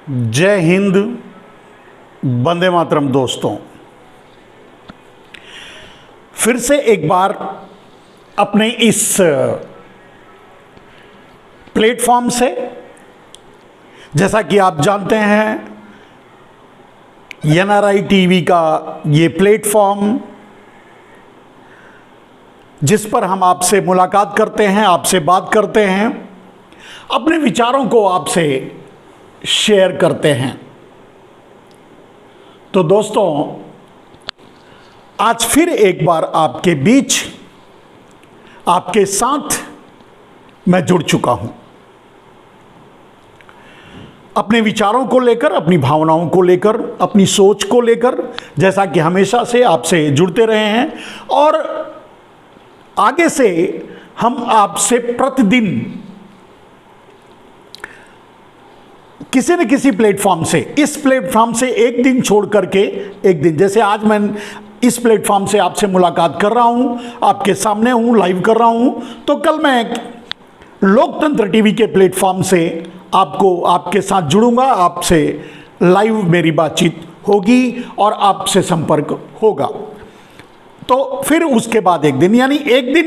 जय हिंद, वंदे मातरम। दोस्तों, फिर से एक बार अपने इस प्लेटफॉर्म से, जैसा कि आप जानते हैं, एनआरआई टीवी का ये प्लेटफॉर्म जिस पर हम आपसे मुलाकात करते हैं, आपसे बात करते हैं, अपने विचारों को आपसे शेयर करते हैं। तो दोस्तों, आज फिर एक बार आपके बीच, आपके साथ मैं जुड़ चुका हूं, अपने विचारों को लेकर, अपनी भावनाओं को लेकर, अपनी सोच को लेकर, जैसा कि हमेशा से आपसे जुड़ते रहे हैं। और आगे से हम आपसे प्रतिदिन किसी न किसी प्लेटफॉर्म से, इस प्लेटफॉर्म से एक दिन छोड़ करके एक दिन, जैसे आज मैं इस प्लेटफॉर्म से आपसे मुलाकात कर रहा हूं, आपके सामने हूं, लाइव कर रहा हूं, तो कल मैं लोकतंत्र टीवी के प्लेटफॉर्म से आपको, आपके साथ जुड़ूंगा, आपसे लाइव मेरी बातचीत होगी और आपसे संपर्क होगा। तो फिर उसके बाद एक दिन, यानी एक दिन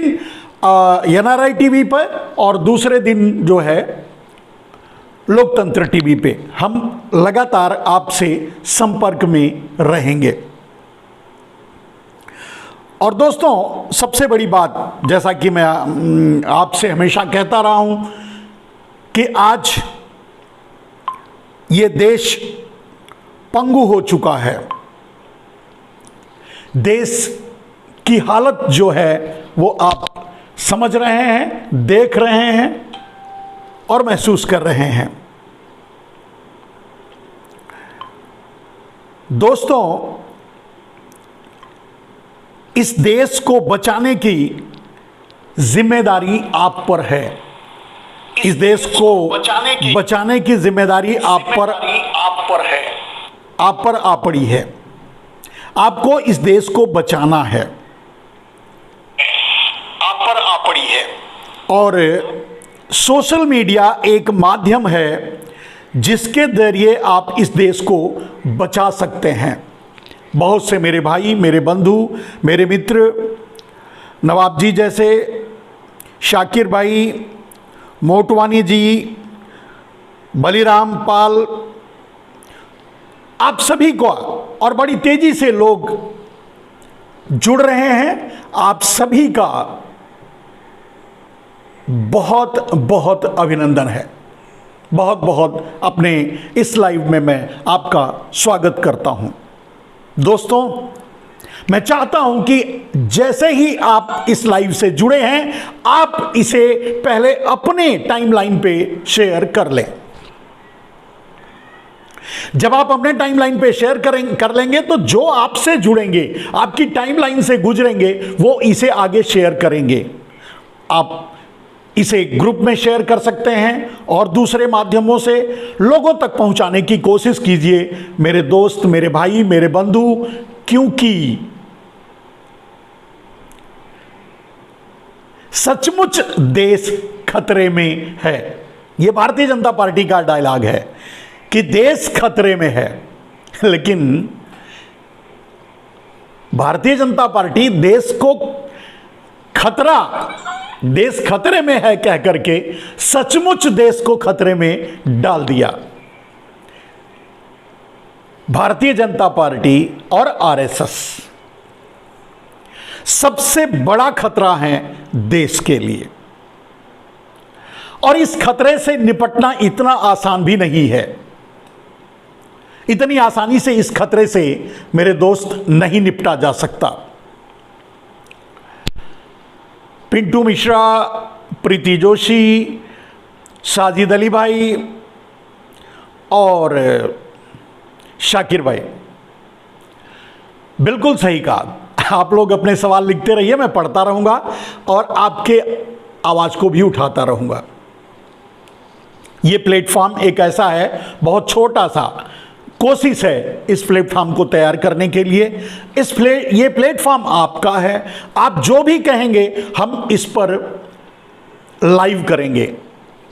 एनआरआई टीवी पर और दूसरे दिन जो है लोकतंत्र टीवी पे हम लगातार आपसे संपर्क में रहेंगे। और दोस्तों, सबसे बड़ी बात, जैसा कि मैं आपसे हमेशा कहता रहा हूं, कि आज ये देश पंगु हो चुका है। देश की हालत जो है वो आप समझ रहे हैं, देख रहे हैं और महसूस कर रहे हैं। दोस्तों, इस देश को बचाने की जिम्मेदारी आप पर है। इस देश को बचाने की जिम्मेदारी आप पर है, आप पर आ पड़ी है। आपको इस देश को बचाना है, आप पर आ पड़ी है। और सोशल मीडिया एक माध्यम है जिसके जरिए आप इस देश को बचा सकते हैं। बहुत से मेरे भाई, मेरे बंधु, मेरे मित्र, नवाब जी जैसे, शाकिर भाई, मोटवानी जी, बलिराम पाल, आप सभी को, और बड़ी तेजी से लोग जुड़ रहे हैं। आप सभी का बहुत बहुत अभिनंदन है। बहुत बहुत अपने इस लाइव में मैं आपका स्वागत करता हूं। दोस्तों, मैं चाहता हूं कि जैसे ही आप इस लाइव से जुड़े हैं, आप इसे पहले अपने टाइमलाइन पे शेयर कर लें। जब आप अपने टाइमलाइन पे शेयर कर लेंगे, तो जो आपसे जुड़ेंगे, आपकी टाइमलाइन से गुजरेंगे, वो इसे आगे शेयर करेंगे। आप इसे ग्रुप में शेयर कर सकते हैं और दूसरे माध्यमों से लोगों तक पहुंचाने की कोशिश कीजिए, मेरे दोस्त, मेरे भाई, मेरे बंधु, क्योंकि सचमुच देश खतरे में है। यह भारतीय जनता पार्टी का डायलॉग है कि देश खतरे में है, लेकिन भारतीय जनता पार्टी देश को देश खतरे में है कह करके सचमुच देश को खतरे में डाल दिया। भारतीय जनता पार्टी और आरएसएस सबसे बड़ा खतरा है देश के लिए, और इस खतरे से निपटना इतना आसान भी नहीं है। इतनी आसानी से इस खतरे से, मेरे दोस्त, नहीं निपटा जा सकता। पिंटू मिश्रा, प्रीति जोशी, साजिद अली भाई और शाकिर भाई, बिल्कुल सही कहा। आप लोग अपने सवाल लिखते रहिए, मैं पढ़ता रहूंगा और आपके आवाज को भी उठाता रहूंगा। ये प्लेटफॉर्म एक ऐसा है, बहुत छोटा सा कोशिश है इस प्लेटफॉर्म को तैयार करने के लिए। ये प्लेटफॉर्म आपका है। आप जो भी कहेंगे हम इस पर लाइव करेंगे,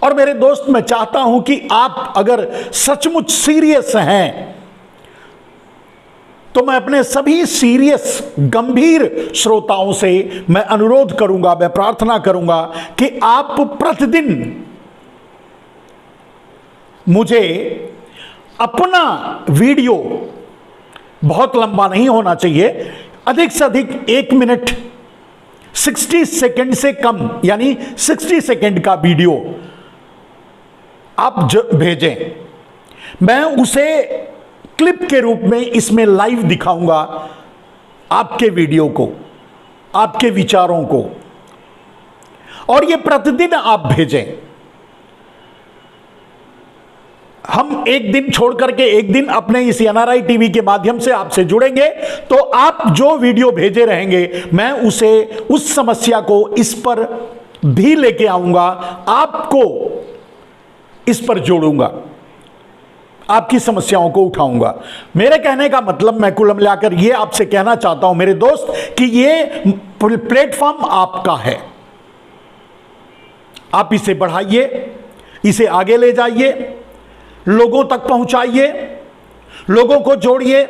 और मेरे दोस्त, मैं चाहता हूं कि आप अगर सचमुच सीरियस हैं तो मैं अपने सभी सीरियस गंभीर श्रोताओं से मैं अनुरोध करूंगा, मैं प्रार्थना करूंगा कि आप प्रतिदिन मुझे अपना वीडियो, बहुत लंबा नहीं होना चाहिए, अधिक से अधिक 1 मिनट 60 सेकंड से कम, यानी 60 सेकंड का वीडियो आप भेजें। मैं उसे क्लिप के रूप में इसमें लाइव दिखाऊंगा, आपके वीडियो को, आपके विचारों को, और ये प्रतिदिन आप भेजें। हम एक दिन छोड़ करके एक दिन अपने इस एनआरआई टीवी के माध्यम से आपसे जुड़ेंगे, तो आप जो वीडियो भेजे रहेंगे मैं उसे, उस समस्या को इस पर भी लेके आऊंगा, आपको इस पर जोड़ूंगा, आपकी समस्याओं को उठाऊंगा। मेरे कहने का मतलब, मैं कुल मिलाकर ये आपसे कहना चाहता हूं मेरे दोस्त, कि ये प्लेटफॉर्म आपका है। आप इसे बढ़ाइए, इसे आगे ले जाइए, लोगों तक पहुंचाइए, लोगों को जोड़िए,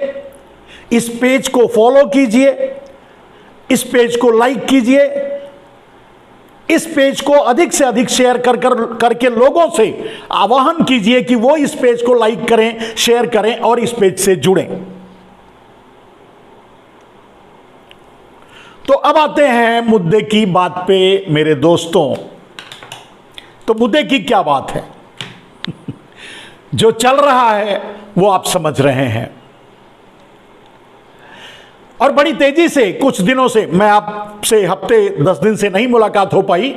इस पेज को फॉलो कीजिए, इस पेज को लाइक कीजिए, इस पेज को अधिक से अधिक शेयर करके लोगों से आह्वान कीजिए कि वो इस पेज को लाइक करें, शेयर करें और इस पेज से जुड़ें। तो अब आते हैं मुद्दे की बात पे मेरे दोस्तों। तो मुद्दे की क्या बात है? जो चल रहा है वो आप समझ रहे हैं, और बड़ी तेजी से कुछ दिनों से, मैं आपसे हफ्ते 10 दिन से नहीं मुलाकात हो पाई।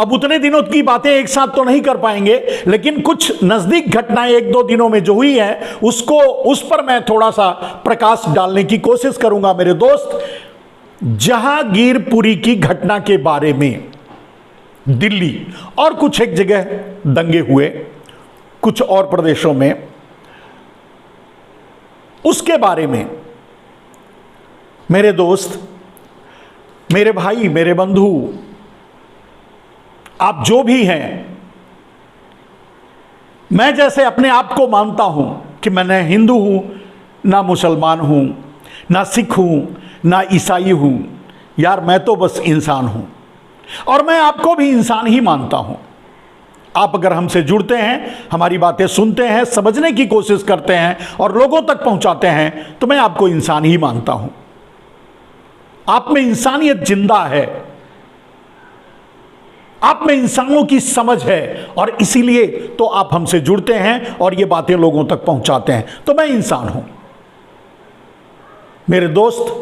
अब उतने दिनों की बातें एक साथ तो नहीं कर पाएंगे, लेकिन कुछ नजदीक घटनाएं 1-2 दिनों में जो हुई हैं उस पर मैं थोड़ा सा प्रकाश डालने की कोशिश करूंगा मेरे दोस्त। जहांगीरपुरी की घटना के बारे में दिल्ली और कुछ एक जगह दंगे हुए, कुछ और प्रदेशों में, उसके बारे में मेरे दोस्त, मेरे भाई, मेरे बंधु, आप जो भी हैं, मैं जैसे अपने आप को मानता हूं कि मैं न हिंदू हूं, ना मुसलमान हूं, ना सिख हूं, ना ईसाई हूं, यार मैं तो बस इंसान हूं, और मैं आपको भी इंसान ही मानता हूं। आप अगर हमसे जुड़ते हैं, हमारी बातें सुनते हैं, समझने की कोशिश करते हैं और लोगों तक पहुंचाते हैं, तो मैं आपको इंसान ही मानता हूं। आप में इंसानियत जिंदा है, आप में इंसानों की समझ है, और इसीलिए तो आप हमसे जुड़ते हैं और ये बातें लोगों तक पहुंचाते हैं। तो मैं इंसान हूं मेरे दोस्त।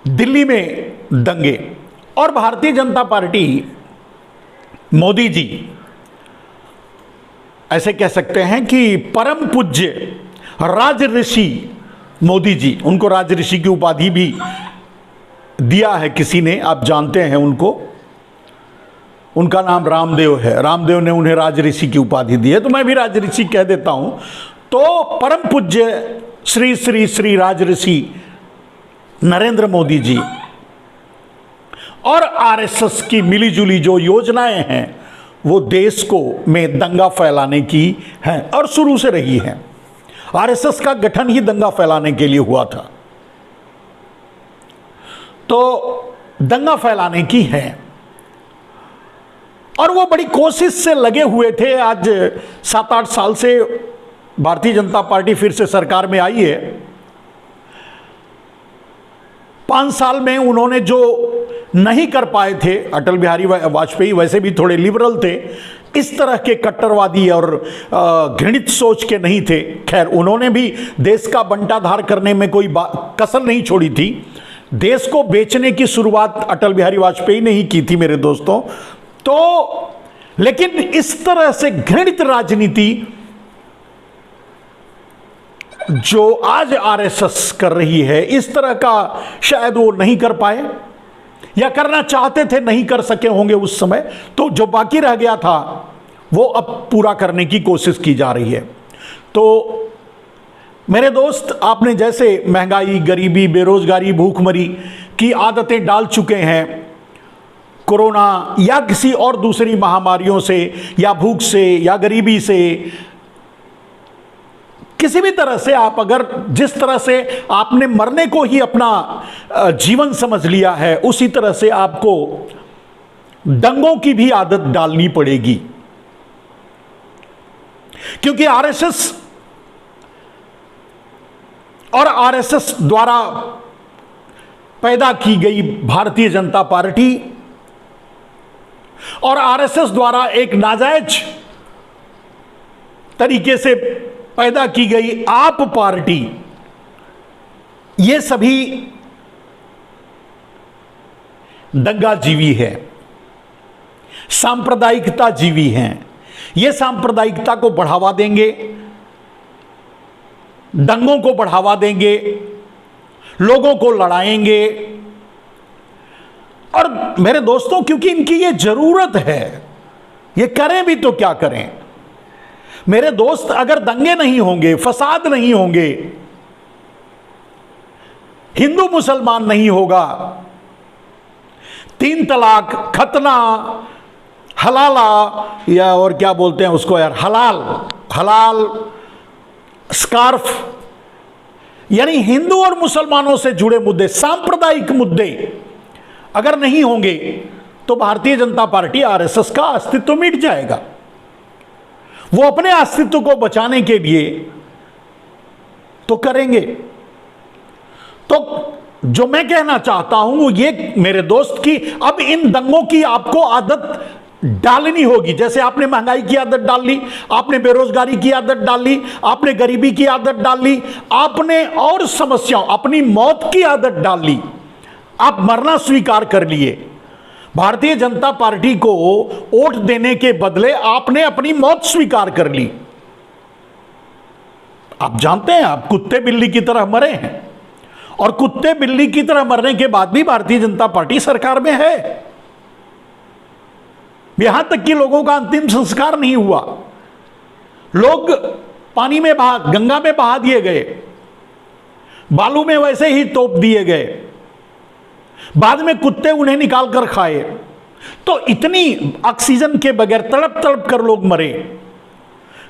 दिल्ली में दंगे, और भारतीय जनता पार्टी, मोदी जी, ऐसे कह सकते हैं कि परम पूज्य राजऋषि मोदी जी, उनको राजऋषि की उपाधि भी दिया है किसी ने, आप जानते हैं उनको, उनका नाम रामदेव है, रामदेव ने उन्हें राजऋषि की उपाधि दी है, तो मैं भी राजऋषि कह देता हूं। तो परम पूज्य श्री श्री श्री राजऋषि नरेंद्र मोदी जी और आरएसएस की मिलीजुली जो योजनाएं हैं वो देश को में दंगा फैलाने की हैं, और शुरू से रही हैं। आरएसएस का गठन ही दंगा फैलाने के लिए हुआ था, तो दंगा फैलाने की है, और वो बड़ी कोशिश से लगे हुए थे। आज 7-8 साल से भारतीय जनता पार्टी फिर से सरकार में आई है। 5 साल में उन्होंने जो नहीं कर पाए थे, अटल बिहारी वाजपेयी वैसे भी थोड़े लिबरल थे, इस तरह के कट्टरवादी और घृणित सोच के नहीं थे। खैर, उन्होंने भी देश का बंटाधार करने में कोई कसर नहीं छोड़ी थी। देश को बेचने की शुरुआत अटल बिहारी वाजपेयी ने ही की थी मेरे दोस्तों। तो लेकिन इस तरह से घृणित राजनीति जो आज आरएसएस कर रही है, इस तरह का शायद वो नहीं कर पाए, या करना चाहते थे, नहीं कर सके होंगे उस समय। तो जो बाकी रह गया था वो अब पूरा करने की कोशिश की जा रही है। तो मेरे दोस्त, आपने जैसे महंगाई, गरीबी, बेरोजगारी, भूखमरी की आदतें डाल चुके हैं, कोरोना या किसी और दूसरी महामारियों से या भूख से या गरीबी से, किसी भी तरह से आप अगर जिस तरह से आपने मरने को ही अपना जीवन समझ लिया है, उसी तरह से आपको दंगों की भी आदत डालनी पड़ेगी। क्योंकि आरएसएस और आरएसएस द्वारा पैदा की गई भारतीय जनता पार्टी और आरएसएस द्वारा एक नाजायज तरीके से पैदा की गई आप पार्टी, ये सभी दंगा जीवी है, सांप्रदायिकता जीवी हैं। ये सांप्रदायिकता को बढ़ावा देंगे, दंगों को बढ़ावा देंगे, लोगों को लड़ाएंगे। और मेरे दोस्तों, क्योंकि इनकी ये जरूरत है, ये करें भी तो क्या करें मेरे दोस्त। अगर दंगे नहीं होंगे, फसाद नहीं होंगे, हिंदू मुसलमान नहीं होगा, 3 तलाक, खतना, हलाला, या और क्या बोलते हैं उसको यार, हलाल, स्कार्फ, यानी हिंदू और मुसलमानों से जुड़े मुद्दे, सांप्रदायिक मुद्दे अगर नहीं होंगे तो भारतीय जनता पार्टी आरएसएस का अस्तित्व मिट जाएगा। वो अपने अस्तित्व को बचाने के लिए तो करेंगे। तो जो मैं कहना चाहता हूं वो ये मेरे दोस्त कि अब इन दंगों की आपको आदत डालनी होगी। जैसे आपने महंगाई की आदत डाल ली, आपने बेरोजगारी की आदत डाल ली, आपने गरीबी की आदत डाल ली, आपने और समस्याओं, अपनी मौत की आदत डाल ली, आप मरना स्वीकार कर लिए। भारतीय जनता पार्टी को वोट देने के बदले आपने अपनी मौत स्वीकार कर ली। आप जानते हैं आप कुत्ते बिल्ली की तरह मरे हैं, और कुत्ते बिल्ली की तरह मरने के बाद भी भारतीय जनता पार्टी सरकार में है। यहां तक कि लोगों का अंतिम संस्कार नहीं हुआ, लोग पानी में बहा, गंगा में बहा दिए गए, बालू में वैसे ही तोप दिए गए, बाद में कुत्ते उन्हें निकाल कर खाए। तो इतनी ऑक्सीजन के बगैर तड़प तड़प कर लोग मरे।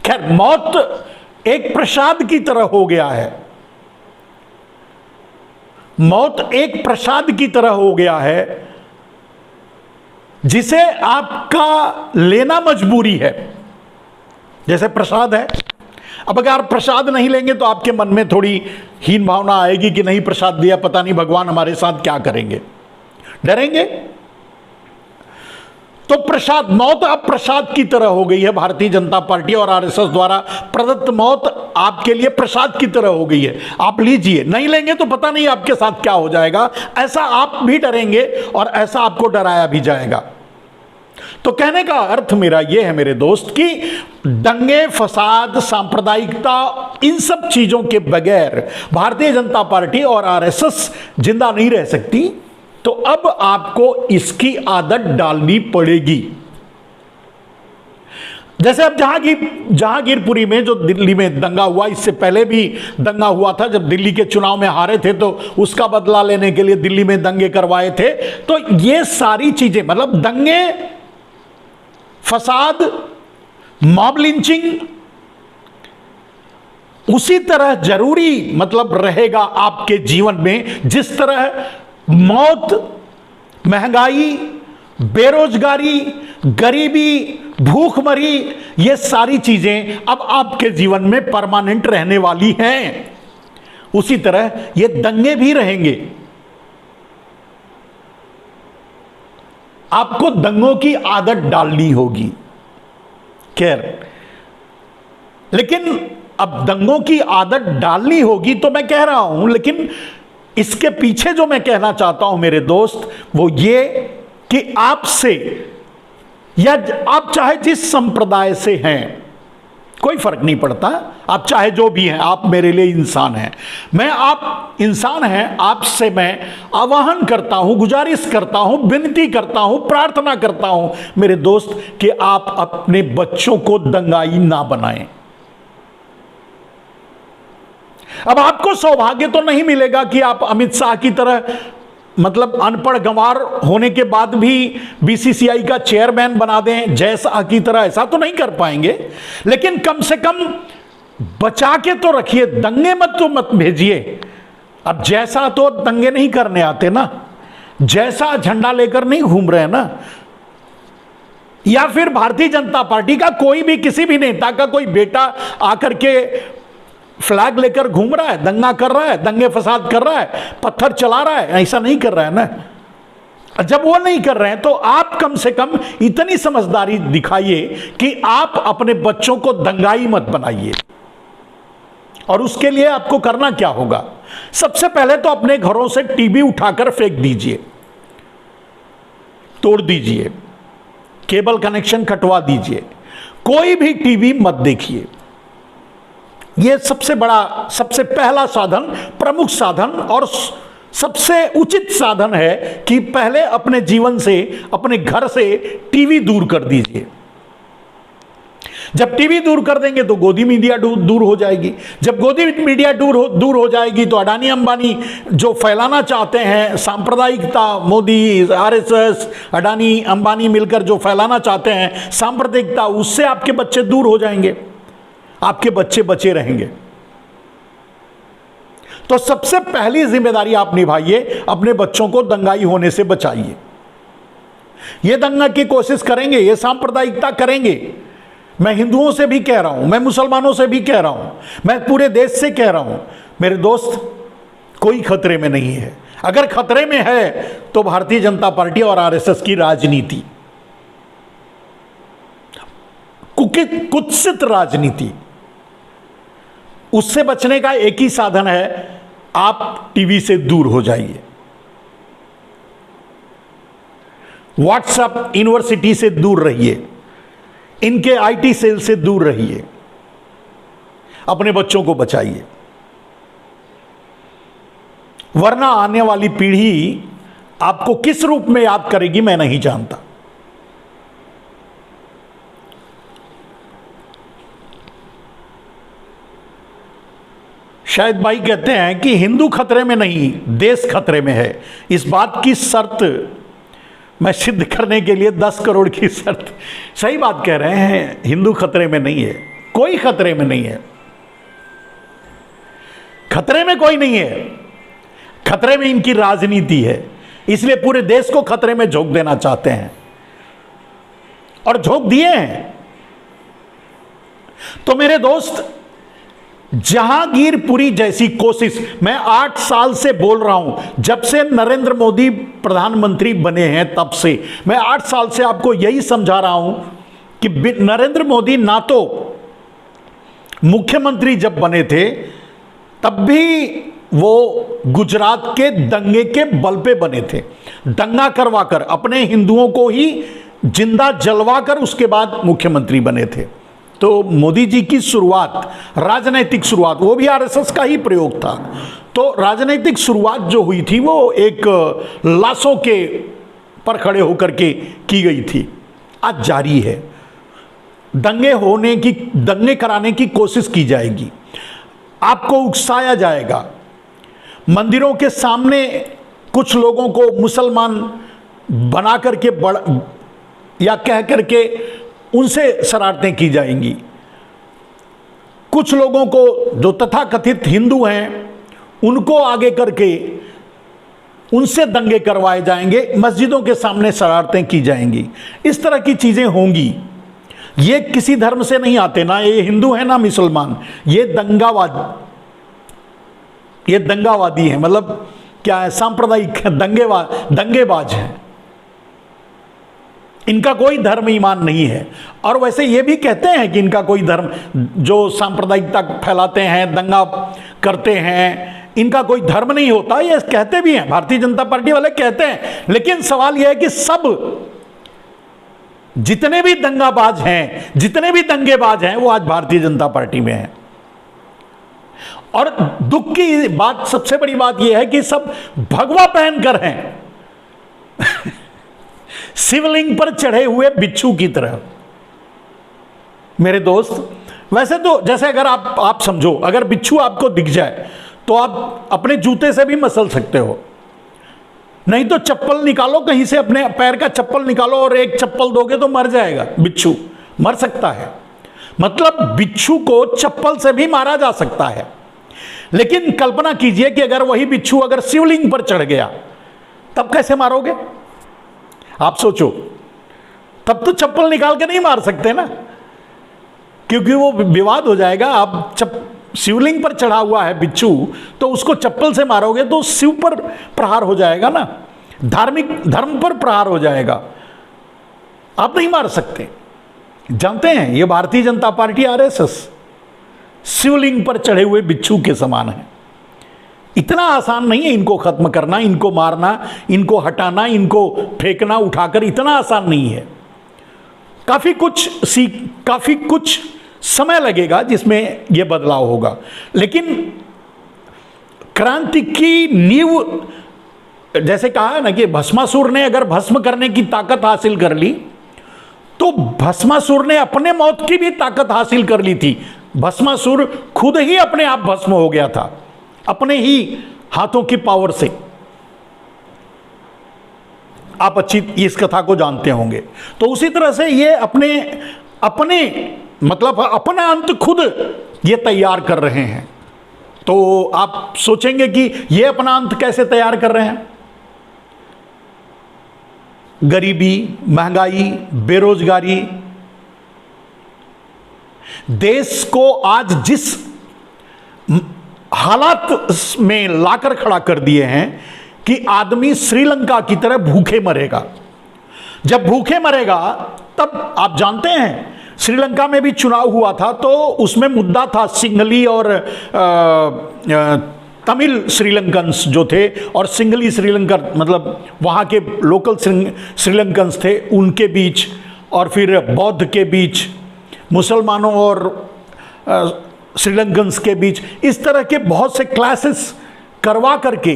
खैर, मौत एक प्रसाद की तरह हो गया है, मौत एक प्रसाद की तरह हो गया है जिसे आपका लेना मजबूरी है, जैसे प्रसाद है। अब अगर आप प्रसाद नहीं लेंगे तो आपके मन में थोड़ी हीन भावना आएगी कि नहीं प्रसाद दिया, पता नहीं भगवान हमारे साथ क्या करेंगे, डरेंगे। तो प्रसाद, मौत अब प्रसाद की तरह हो गई है। भारतीय जनता पार्टी और आरएसएस द्वारा प्रदत्त मौत आपके लिए प्रसाद की तरह हो गई है। आप लीजिए, नहीं लेंगे तो पता नहीं आपके साथ क्या हो जाएगा, ऐसा आप भी डरेंगे और ऐसा आपको डराया भी जाएगा। तो कहने का अर्थ मेरा यह है मेरे दोस्त कि दंगे, फसाद, सांप्रदायिकता, इन सब चीजों के बगैर भारतीय जनता पार्टी और आरएसएस जिंदा नहीं रह सकती। तो अब आपको इसकी आदत डालनी पड़ेगी। जैसे अब जहांगीरपुरी में जो दिल्ली में दंगा हुआ, इससे पहले भी दंगा हुआ था जब दिल्ली के चुनाव में हारे थे, तो उसका बदला लेने के लिए दिल्ली में दंगे करवाए थे। तो ये सारी चीजें, मतलब दंगे, फसाद, मॉब लिंचिंग, उसी तरह जरूरी मतलब रहेगा आपके जीवन में जिस तरह मौत, महंगाई, बेरोजगारी, गरीबी, भूखमरी, ये सारी चीजें अब आपके जीवन में परमानेंट रहने वाली हैं, उसी तरह ये दंगे भी रहेंगे। आपको दंगों की आदत डालनी होगी। खैर, लेकिन अब दंगों की आदत डालनी होगी तो मैं कह रहा हूं, लेकिन इसके पीछे जो मैं कहना चाहता हूं मेरे दोस्त, वो ये कि आपसे, या आप चाहे जिस संप्रदाय से हैं, कोई फर्क नहीं पड़ता, आप चाहे जो भी हैं, आप मेरे लिए इंसान हैं। आप इंसान हैं, आपसे मैं आह्वान करता हूं, गुजारिश करता हूं, विनती करता हूं, प्रार्थना करता हूं मेरे दोस्त कि आप अपने बच्चों को दंगाई ना बनाएं। अब आपको सौभाग्य तो नहीं मिलेगा कि आप अमित शाह की तरह मतलब अनपढ़ गंवार होने के बाद भी बीसीसीआई का चेयरमैन बना दें जैसा की तरह, ऐसा तो नहीं कर पाएंगे, लेकिन कम से कम बचा के तो रखिए, दंगे मत भेजिए। अब जैसा तो दंगे नहीं करने आते ना, जैसा झंडा लेकर नहीं घूम रहे हैं ना, या फिर भारतीय जनता पार्टी का कोई भी किसी भी नेता का कोई बेटा आकर के फ्लैग लेकर घूम रहा है, दंगा कर रहा है, दंगे फसाद कर रहा है, पत्थर चला रहा है, ऐसा नहीं कर रहा है ना। जब वो नहीं कर रहे हैं तो आप कम से कम इतनी समझदारी दिखाइए कि आप अपने बच्चों को दंगाई मत बनाइए। और उसके लिए आपको करना क्या होगा, सबसे पहले तो अपने घरों से टीवी उठाकर फेंक दीजिए, तोड़ दीजिए, केबल कनेक्शन कटवा दीजिए, कोई भी टीवी मत देखिए। यह सबसे बड़ा, सबसे पहला साधन, प्रमुख साधन और सबसे उचित साधन है कि पहले अपने जीवन से, अपने घर से टीवी दूर कर दीजिए। जब टीवी दूर कर देंगे तो गोदी मीडिया दूर हो जाएगी। जब गोदी मीडिया दूर हो जाएगी तो अडानी अंबानी जो फैलाना चाहते हैं सांप्रदायिकता, मोदी, आरएसएस, अडानी अंबानी मिलकर जो फैलाना चाहते हैं सांप्रदायिकता, उससे आपके बच्चे दूर हो जाएंगे, आपके बच्चे बचे रहेंगे। तो सबसे पहली जिम्मेदारी आप निभाइए, अपने बच्चों को दंगाई होने से बचाइए। ये दंगा की कोशिश करेंगे, ये सांप्रदायिकता करेंगे, मैं हिंदुओं से भी कह रहा हूं, मैं मुसलमानों से भी कह रहा हूं, मैं पूरे देश से कह रहा हूं, मेरे दोस्त कोई खतरे में नहीं है। अगर खतरे में है तो भारतीय जनता पार्टी और आरएसएस की राजनीति, कुत्सित राजनीति, उससे बचने का एक ही साधन है, आप टीवी से दूर हो जाइए, व्हाट्सएप यूनिवर्सिटी से दूर रहिए, इनके आईटी सेल से दूर रहिए, अपने बच्चों को बचाइए, वरना आने वाली पीढ़ी आपको किस रूप में याद करेगी मैं नहीं जानता। शायद भाई कहते हैं कि हिंदू खतरे में नहीं, देश खतरे में है। इस बात की शर्त मैं सिद्ध करने के लिए 10 करोड़ की शर्त, सही बात कह रहे हैं, हिंदू खतरे में नहीं है, कोई खतरे में नहीं है, खतरे में कोई नहीं है, खतरे में इनकी राजनीति है, इसलिए पूरे देश को खतरे में झोंक देना चाहते हैं और झोंक दिए हैं। तो मेरे दोस्त, जहांगीरपुरी जैसी कोशिश, मैं 8 साल से बोल रहा हूं, जब से नरेंद्र मोदी प्रधानमंत्री बने हैं तब से मैं 8 साल से आपको यही समझा रहा हूं कि नरेंद्र मोदी ना तो मुख्यमंत्री जब बने थे तब भी वो गुजरात के दंगे के बल पे बने थे, दंगा करवाकर अपने हिंदुओं को ही जिंदा जलवाकर उसके बाद मुख्यमंत्री बने थे। तो मोदी जी की शुरुआत, राजनैतिक शुरुआत, वो भी आरएसएस का ही प्रयोग था। तो राजनैतिक शुरुआत जो हुई थी वो एक लाशों के पर खड़े होकर के की गई थी, आज जारी है। दंगे कराने की कोशिश की जाएगी, आपको उकसाया जाएगा, मंदिरों के सामने कुछ लोगों को मुसलमान बना करके या कह करके उनसे शरारतें की जाएंगी, कुछ लोगों को जो तथाकथित हिंदू हैं उनको आगे करके उनसे दंगे करवाए जाएंगे, मस्जिदों के सामने शरारतें की जाएंगी, इस तरह की चीजें होंगी। ये किसी धर्म से नहीं आते, ना ये हिंदू है ना मुसलमान, ये दंगावादी हैं, मतलब क्या है, सांप्रदायिक दंगेबाज हैं, इनका कोई धर्म ईमान नहीं है। और वैसे ये भी कहते हैं कि इनका कोई धर्म, जो सांप्रदायिकता फैलाते हैं, दंगा करते हैं, इनका कोई धर्म नहीं होता, ये कहते भी हैं, भारतीय जनता पार्टी वाले कहते हैं। लेकिन सवाल यह है कि सब जितने भी दंगाबाज हैं, जितने भी दंगेबाज हैं, वो आज भारतीय जनता पार्टी में हैं। और दुख की बात, सबसे बड़ी बात यह है कि सब भगवा पहनकर हैं शिवलिंग पर चढ़े हुए बिच्छू की तरह। मेरे दोस्त, वैसे तो जैसे अगर आप समझो, अगर बिच्छू आपको दिख जाए तो आप अपने जूते से भी मसल सकते हो, नहीं तो चप्पल निकालो कहीं से, अपने पैर का चप्पल निकालो और एक चप्पल दोगे तो मर जाएगा बिच्छू, मर सकता है। मतलब बिच्छू को चप्पल से भी मारा जा सकता है। लेकिन कल्पना कीजिए कि अगर वही बिच्छू अगर शिवलिंग पर चढ़ गया, तब कैसे मारोगे? आप सोचो, तब तो चप्पल निकाल के नहीं मार सकते ना, क्योंकि वो विवाद हो जाएगा। आप शिवलिंग पर चढ़ा हुआ है बिच्छू, तो उसको चप्पल से मारोगे तो शिव पर प्रहार हो जाएगा ना, धार्मिक धर्म पर प्रहार हो जाएगा, आप नहीं मार सकते। जानते हैं, ये भारतीय जनता पार्टी आरएसएस शिवलिंग पर चढ़े हुए बिच्छू के समान है। इतना आसान नहीं है इनको खत्म करना, इनको मारना, इनको हटाना, इनको फेंकना उठाकर, इतना आसान नहीं है। काफी कुछ समय लगेगा जिसमें यह बदलाव होगा। लेकिन क्रांति की नींव, जैसे कहा है ना कि भस्मासुर ने अगर भस्म करने की ताकत हासिल कर ली, तो भस्मासुर ने अपने मौत की भी ताकत हासिल कर ली थी। भस्मासुर खुद ही अपने आप भस्म हो गया था, अपने ही हाथों की पावर से। आप अच्छी इस कथा को जानते होंगे। तो उसी तरह से ये अपने मतलब अपना अंत खुद ये तैयार कर रहे हैं। तो आप सोचेंगे कि ये अपना अंत कैसे तैयार कर रहे हैं? गरीबी, महंगाई, बेरोजगारी, देश को आज जिस हालात में लाकर खड़ा कर दिए हैं कि आदमी श्रीलंका की तरह भूखे मरेगा। जब भूखे मरेगा तब आप जानते हैं श्रीलंका में भी चुनाव हुआ था, तो उसमें मुद्दा था सिंघली और तमिल श्रीलंकन्स जो थे, और सिंघली श्रीलंकन मतलब वहाँ के लोकल श्रीलंकन्स थे, उनके बीच, और फिर बौद्ध के बीच, मुसलमानों और श्रीलंकन्स के बीच, इस तरह के बहुत से क्लासेस करवा करके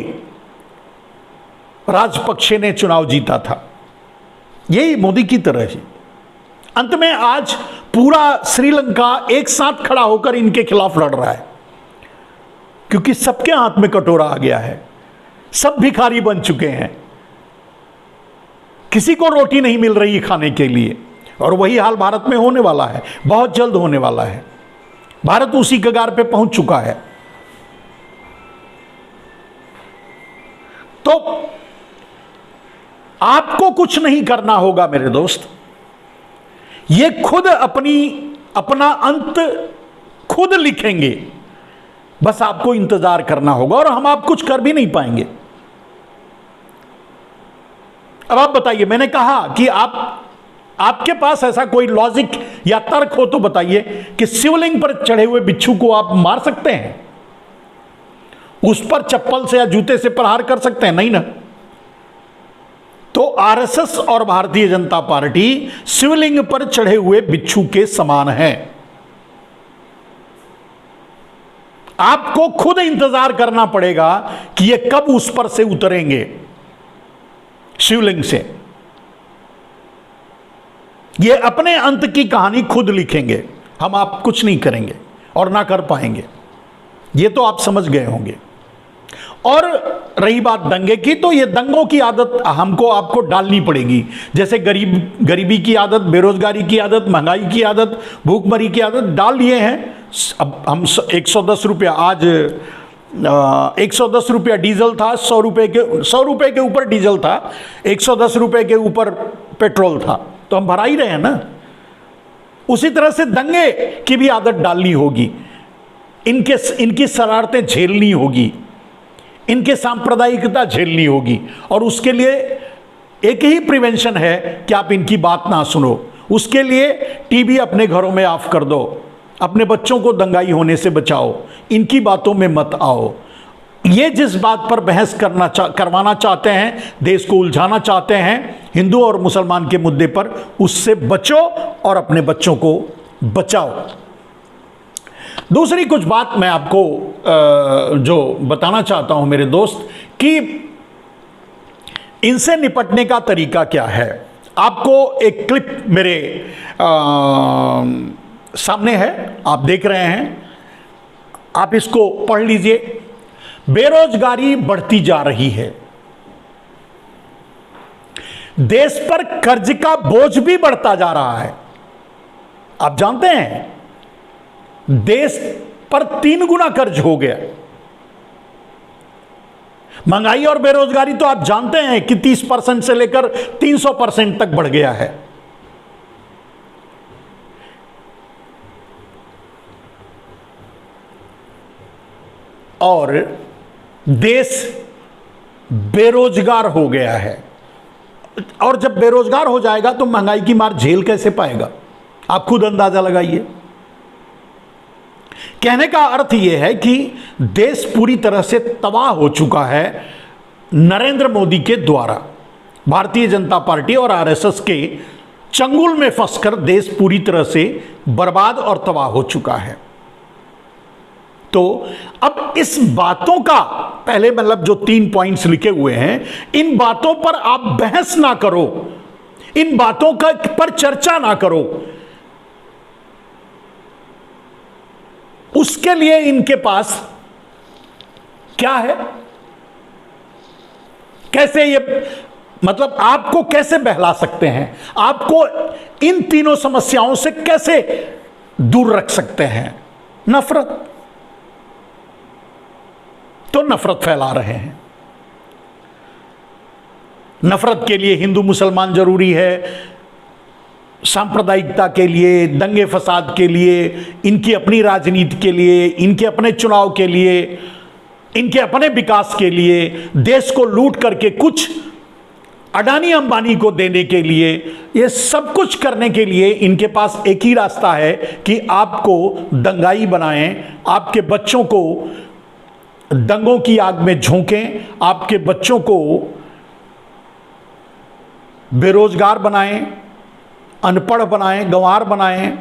राजपक्षे ने चुनाव जीता था। यही मोदी की तरह ही अंत में आज पूरा श्रीलंका एक साथ खड़ा होकर इनके खिलाफ लड़ रहा है, क्योंकि सबके हाथ में कटोरा आ गया है, सब भिखारी बन चुके हैं, किसी को रोटी नहीं मिल रही खाने के लिए। और वही हाल भारत में होने वाला है, बहुत जल्द होने वाला है। भारत उसी कगार पे पहुंच चुका है। तो आपको कुछ नहीं करना होगा मेरे दोस्त, ये खुद अपना अंत खुद लिखेंगे, बस आपको इंतजार करना होगा, और हम आप कुछ कर भी नहीं पाएंगे। अब आप बताइए, मैंने कहा कि आपके पास ऐसा कोई लॉजिक या तर्क हो तो बताइए कि शिवलिंग पर चढ़े हुए बिच्छू को आप मार सकते हैं? उस पर चप्पल से या जूते से प्रहार कर सकते हैं? नहीं ना। तो आरएसएस और भारतीय जनता पार्टी शिवलिंग पर चढ़े हुए बिच्छू के समान है। आपको खुद इंतजार करना पड़ेगा कि ये कब उस पर से उतरेंगे, शिवलिंग से। ये अपने अंत की कहानी खुद लिखेंगे, हम आप कुछ नहीं करेंगे और ना कर पाएंगे, ये तो आप समझ गए होंगे। और रही बात दंगे की, तो ये दंगों की आदत हमको आपको डालनी पड़ेगी। जैसे गरीबी की आदत, बेरोजगारी की आदत, महंगाई की आदत, भूखमरी की आदत डाल लिए हैं। अब हम 110 रुपया, आज 110 रुपया डीजल था, 100 रुपये के ऊपर डीजल था, 110 रुपये के ऊपर पेट्रोल था, तो हम भरा ही रहे हैं ना। उसी तरह से दंगे की भी आदत डालनी होगी, इनकी शरारतें झेलनी होगी, इनके सांप्रदायिकता झेलनी होगी। और उसके लिए एक ही प्रिवेंशन है कि आप इनकी बात ना सुनो। उसके लिए टीवी अपने घरों में ऑफ कर दो, अपने बच्चों को दंगाई होने से बचाओ, इनकी बातों में मत आओ। ये जिस बात पर बहस करवाना चाहते हैं, देश को उलझाना चाहते हैं हिंदू और मुसलमान के मुद्दे पर, उससे बचो और अपने बच्चों को बचाओ। दूसरी कुछ बात मैं आपको जो बताना चाहता हूं मेरे दोस्त, कि इनसे निपटने का तरीका क्या है। आपको एक क्लिप मेरे सामने है, आप देख रहे हैं, आप इसको पढ़ लीजिए। बेरोजगारी बढ़ती जा रही है, देश पर कर्ज का बोझ भी बढ़ता जा रहा है। आप जानते हैं देश पर 3 गुना कर्ज हो गया। महंगाई और बेरोजगारी तो आप जानते हैं कि 30% से लेकर 300% तक बढ़ गया है। और देश बेरोजगार हो गया है। और जब बेरोजगार हो जाएगा तो महंगाई की मार झेल कैसे पाएगा? आप खुद अंदाजा लगाइए। कहने का अर्थ यह है कि देश पूरी तरह से तबाह हो चुका है नरेंद्र मोदी के द्वारा। भारतीय जनता पार्टी और आरएसएस के चंगुल में फंसकर देश पूरी तरह से बर्बाद और तबाह हो चुका है। तो अब इस बातों का पहले मतलब जो 3 पॉइंट्स लिखे हुए हैं, इन बातों पर आप बहस ना करो, इन बातों का पर चर्चा ना करो। उसके लिए इनके पास क्या है? कैसे ये मतलब आपको कैसे बहला सकते हैं? आपको इन तीनों समस्याओं से कैसे दूर रख सकते हैं? नफरत। तो नफरत फैला रहे हैं। नफरत के लिए हिंदू मुसलमान जरूरी है, सांप्रदायिकता के लिए, दंगे फसाद के लिए, इनकी अपनी राजनीति के लिए, इनके अपने चुनाव के लिए, इनके अपने विकास के लिए, देश को लूट करके कुछ अडानी अंबानी को देने के लिए, ये सब कुछ करने के लिए इनके पास एक ही रास्ता है कि आपको दंगाई बनाएं, आपके बच्चों को दंगों की आग में झोंकें, आपके बच्चों को बेरोजगार बनाएं, अनपढ़ बनाएं, गंवार बनाएं।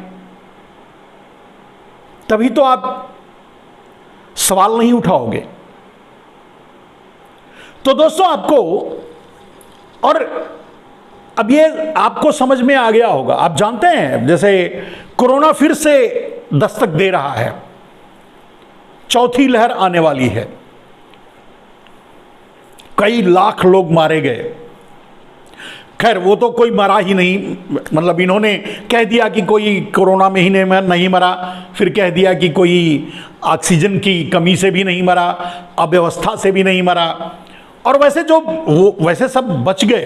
तभी तो आप सवाल नहीं उठाओगे। तो दोस्तों आपको, और अब ये आपको समझ में आ गया होगा। आप जानते हैं जैसे कोरोना फिर से दस्तक दे रहा है, चौथी लहर आने वाली है, कई लाख लोग मारे गए। खैर वो तो कोई मरा ही नहीं, मतलब इन्होंने कह दिया कि कोई कोरोना में ही नहीं मरा, फिर कह दिया कि कोई ऑक्सीजन की कमी से भी नहीं मरा, अव्यवस्था से भी नहीं मरा। और वैसे जो वो वैसे सब बच गए,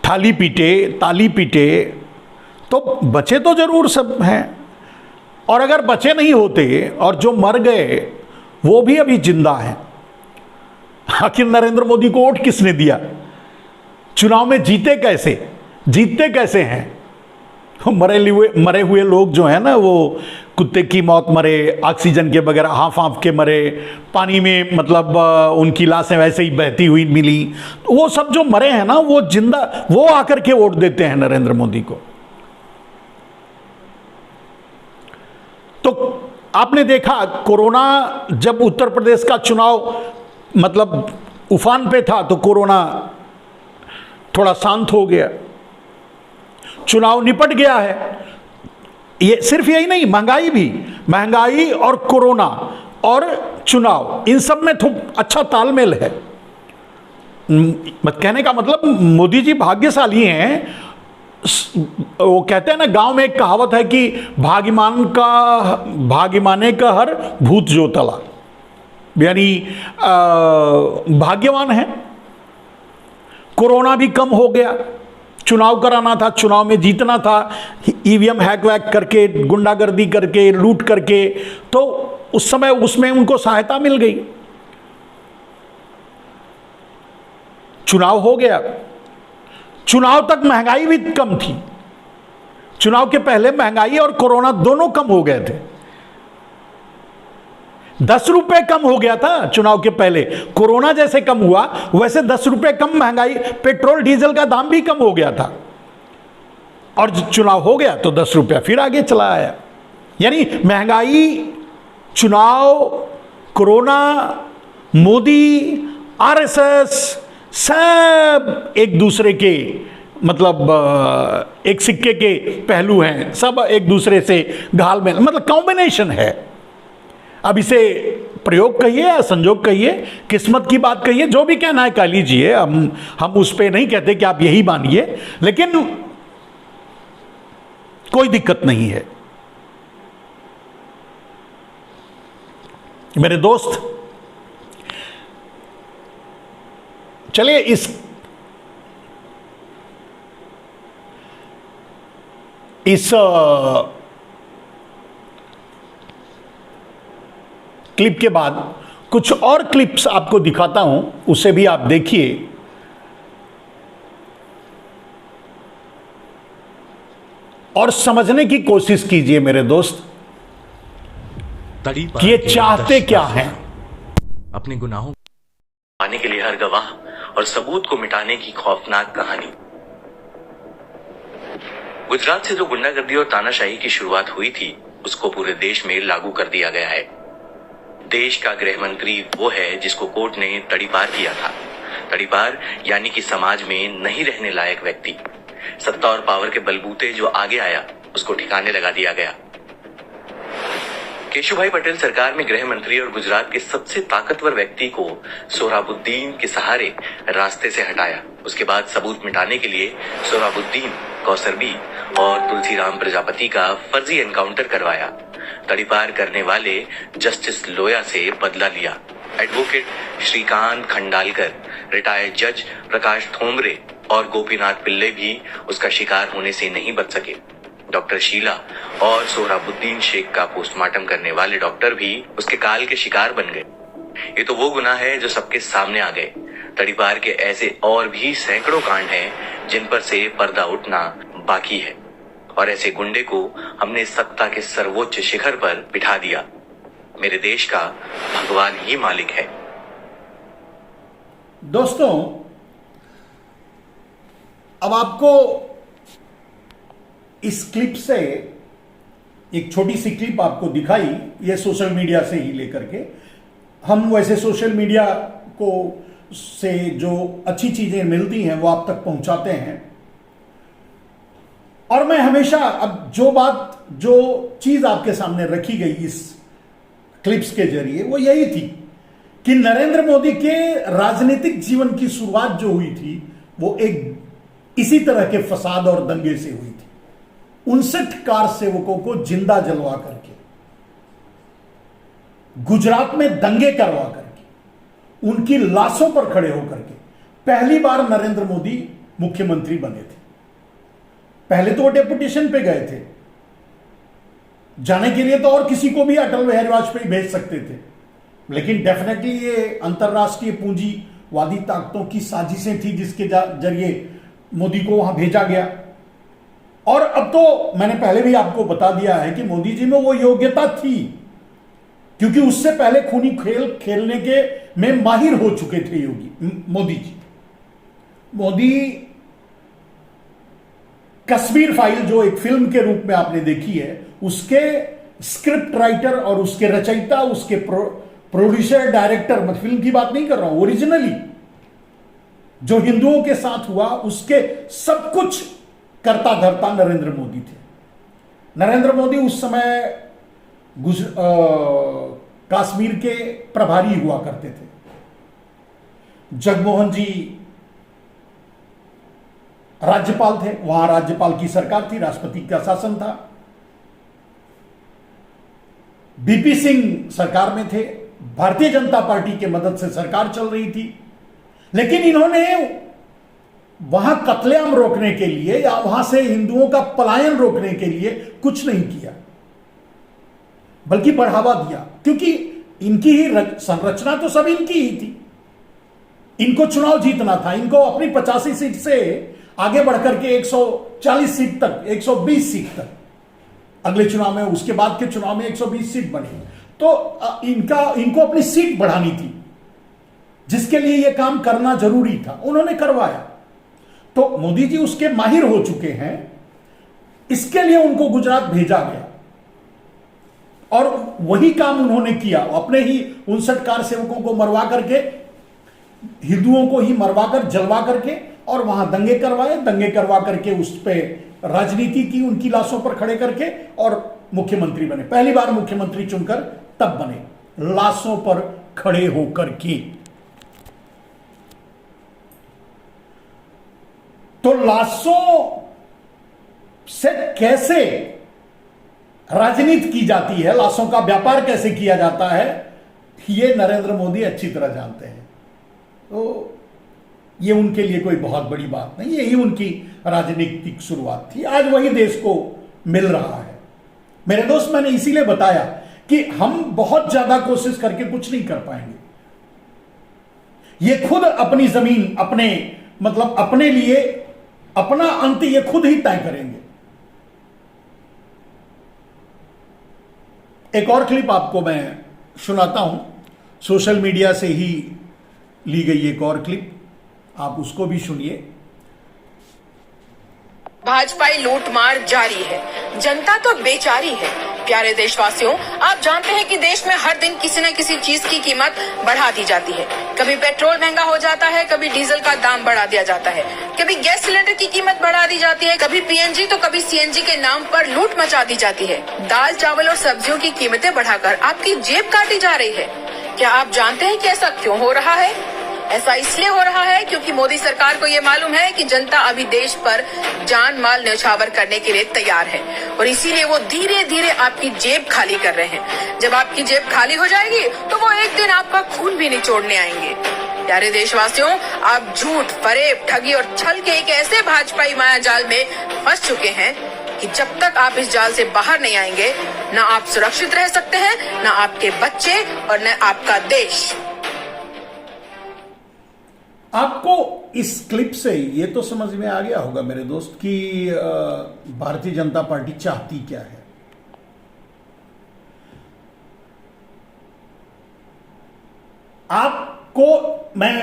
थाली पीटे ताली पीटे, तो बचे तो जरूर सब हैं। और अगर बचे नहीं होते और जो मर गए वो भी अभी जिंदा हैं। आखिर नरेंद्र मोदी को वोट किसने दिया? चुनाव में जीते कैसे हैं? मरे हुए लोग जो हैं ना, वो कुत्ते की मौत मरे, ऑक्सीजन के बगैर हाँफ के मरे, पानी में मतलब उनकी लाशें वैसे ही बहती हुई मिली। वो सब जो मरे हैं ना, वो जिंदा, वो आकर के वोट देते हैं नरेंद्र मोदी को। तो आपने देखा कोरोना जब उत्तर प्रदेश का चुनाव मतलब उफान पे था तो कोरोना थोड़ा शांत हो गया, चुनाव निपट गया है। ये सिर्फ यही नहीं, महंगाई और कोरोना और चुनाव, इन सब में अच्छा तालमेल है। कहने का मतलब मोदी जी भाग्यशाली हैं। वो कहते हैं ना, गांव में एक कहावत है कि भाग्यमाने का हर भूत जो तला, यानी भाग्यवान है। कोरोना भी कम हो गया, चुनाव कराना था, चुनाव में जीतना था, ईवीएम हैक वैक करके, गुंडागर्दी करके, लूट करके, तो उस समय उसमें उनको सहायता मिल गई, चुनाव हो गया। चुनाव तक महंगाई भी कम थी, चुनाव के पहले महंगाई और कोरोना दोनों कम हो गए थे। 10 रुपए कम हो गया था चुनाव के पहले। कोरोना जैसे कम हुआ वैसे 10 रुपए कम महंगाई, पेट्रोल डीजल का दाम भी कम हो गया था। और चुनाव हो गया तो 10 रुपया फिर आगे चला आया। यानी महंगाई, चुनाव, कोरोना, मोदी, आरएसएस, सब एक दूसरे के मतलब एक सिक्के के पहलू हैं, सब एक दूसरे से घाल में, मतलब कॉम्बिनेशन है। अब इसे प्रयोग कहिए या संजोग कहिए, किस्मत की बात कहिए, जो भी कहना है कह लीजिए, हम उस पे नहीं कहते कि आप यही मानिए, लेकिन कोई दिक्कत नहीं है। मेरे दोस्त, चलिए इस क्लिप के बाद कुछ और क्लिप्स आपको दिखाता हूं, उसे भी आप देखिए। और समझने की कोशिश कीजिए मेरे दोस्त कि ये चाहते क्या हैं। अपने गुनाहों पाने के लिए हर गवाह और सबूत को मिटाने की खौफनाक कहानी। गुजरात से जो गुंडागर्दी और तानाशाही की शुरुआत हुई थी, उसको पूरे देश में लागू कर दिया गया है। देश का गृह मंत्री वो है जिसको कोर्ट ने तड़ीपार किया था। तड़ीपार यानी कि समाज में नहीं रहने लायक व्यक्ति। सत्ता और पावर के बलबूते जो आगे आया, उसको ठिकाने लगा दिया गया। केशुभाई पटेल सरकार में गृह मंत्री और गुजरात के सबसे ताकतवर व्यक्ति को सोहराबुद्दीन के सहारे रास्ते से हटाया। उसके बाद सबूत मिटाने के लिए सोहराबुद्दीन, कौसरबी और तुलसीराम प्रजापति का फर्जी एनकाउंटर करवाया। तड़ीपार करने वाले जस्टिस लोया से बदला लिया। एडवोकेट श्रीकांत खंडालकर, रिटायर्ड जज प्रकाश थोमरे और गोपीनाथ पिल्ले भी उसका शिकार होने से नहीं बच सके। डॉक्टर शीला और सोहराबुद्दीन शेख का पोस्टमार्टम करने वाले डॉक्टर भी उसके काल के शिकार बन गए। ये तो वो गुनाह है जो सबके सामने आ गए। तड़ीपार के ऐसे और भी सैकड़ों कांड हैं जिन पर से पर्दा उठना बाकी है, और ऐसे गुंडे को हमने सत्ता के सर्वोच्च शिखर पर बिठा दिया। मेरे देश का भगवान ही मालिक है। दोस्तों, अब आपको इस क्लिप से एक छोटी सी क्लिप आपको दिखाई, ये सोशल मीडिया से ही लेकर के। हम वैसे सोशल मीडिया को से जो अच्छी चीजें मिलती हैं वो आप तक पहुंचाते हैं, और मैं हमेशा अब जो चीज आपके सामने रखी गई इस क्लिप्स के जरिए वो यही थी कि नरेंद्र मोदी के राजनीतिक जीवन की शुरुआत जो हुई थी वो एक इसी तरह के फसाद और दंगे से हुई थी। 59 कार सेवकों को जिंदा जलवा करके, गुजरात में दंगे करवा करके, उनकी लाशों पर खड़े होकर के पहली बार नरेंद्र मोदी मुख्यमंत्री बने थे। पहले तो वो डेपुटेशन पे गए थे, जाने के लिए तो और किसी को भी अटल बिहारी वाजपेयी भेज सकते थे, लेकिन डेफिनेटली ये अंतरराष्ट्रीय पूंजीवादी ताकतों की साजिशें थी जिसके जरिए मोदी को वहां भेजा गया। और अब तो मैंने पहले भी आपको बता दिया है कि मोदी जी में वो योग्यता थी, क्योंकि उससे पहले खूनी खेल खेलने के में माहिर हो चुके थे मोदी जी। मोदी कश्मीर फाइल जो एक फिल्म के रूप में आपने देखी है, उसके स्क्रिप्ट राइटर और उसके रचयिता, उसके प्रोड्यूसर, डायरेक्टर, मैं फिल्म की बात नहीं कर रहा हूं, ओरिजिनली जो हिंदुओं के साथ हुआ उसके सब कुछ करता धरता नरेंद्र मोदी थे। नरेंद्र मोदी उस समय कश्मीर के प्रभारी हुआ करते थे। जगमोहन जी राज्यपाल थे, वहां राज्यपाल की सरकार थी, राष्ट्रपति का शासन था। बीपी सिंह सरकार में थे, भारतीय जनता पार्टी के मदद से सरकार चल रही थी, लेकिन इन्होंने वहां कत्लेआम रोकने के लिए या वहां से हिंदुओं का पलायन रोकने के लिए कुछ नहीं किया, बल्कि बढ़ावा दिया, क्योंकि इनकी ही संरचना तो सब इनकी ही थी। इनको चुनाव जीतना था, इनको अपनी 85 सीट से आगे बढ़कर के 140 सीट तक, 120 सीट तक अगले चुनाव में, उसके बाद के चुनाव में 120 सीट बनी, तो इनको अपनी सीट बढ़ानी थी, जिसके लिए यह काम करना जरूरी था, उन्होंने करवाया। तो मोदी जी उसके माहिर हो चुके हैं, इसके लिए उनको गुजरात भेजा गया और वही काम उन्होंने किया। अपने ही 59 कार सेवकों को मरवा करके, हिंदुओं को ही मरवा कर, जलवा करके, और वहां दंगे करवाए, दंगे करवा करके उस पर राजनीति की, उनकी लाशों पर खड़े करके, और मुख्यमंत्री बने। पहली बार मुख्यमंत्री चुनकर तब बने लाशों पर खड़े होकर के। तो लाशों से कैसे राजनीति की जाती है, लाशों का व्यापार कैसे किया जाता है, ये नरेंद्र मोदी अच्छी तरह जानते हैं। तो ये उनके लिए कोई बहुत बड़ी बात नहीं, यही उनकी राजनीतिक शुरुआत थी। आज वही देश को मिल रहा है। मेरे दोस्त, मैंने इसीलिए बताया कि हम बहुत ज्यादा कोशिश करके कुछ नहीं कर पाएंगे। ये खुद अपनी जमीन, अपने लिए अपना अंत ये खुद ही तय करेंगे। एक और क्लिप आपको मैं सुनाता हूं, सोशल मीडिया से ही ली गई एक और क्लिप, आप उसको भी सुनिए। भाजपाई लूटमार जारी है, जनता तो बेचारी है। प्यारे देशवासियों, आप जानते हैं कि देश में हर दिन किसी न किसी चीज की कीमत बढ़ा दी जाती है। कभी पेट्रोल महंगा हो जाता है, कभी डीजल का दाम बढ़ा दिया जाता है, कभी गैस सिलेंडर की कीमत बढ़ा दी जाती है, कभी पीएनजी तो कभी सीएनजी के नाम पर लूट मचा दी जाती है। दाल, चावल और सब्जियों की कीमतें बढ़ाकर आपकी जेब काटी जा रही है। क्या आप जानते हैं कि ऐसा क्यों हो रहा है? ऐसा इसलिए हो रहा है क्योंकि मोदी सरकार को ये मालूम है कि जनता अभी देश पर जान माल न्यौछावर करने के लिए तैयार है और इसीलिए वो धीरे धीरे आपकी जेब खाली कर रहे हैं। जब आपकी जेब खाली हो जाएगी तो वो एक दिन आपका खून भी निचोड़ने आएंगे। प्यारे देशवासियों, आप झूठ, फरेब, ठगी और छल के एक ऐसे भाजपाई माया जाल में फंस चुके हैं कि जब तक आप इस जाल से बाहर नहीं आएंगे, न आप सुरक्षित रह सकते हैं, न आपके बच्चे और न आपका देश। आपको इस क्लिप से ये तो समझ में आ गया होगा मेरे दोस्त कि भारतीय जनता पार्टी चाहती क्या है। आपको मैं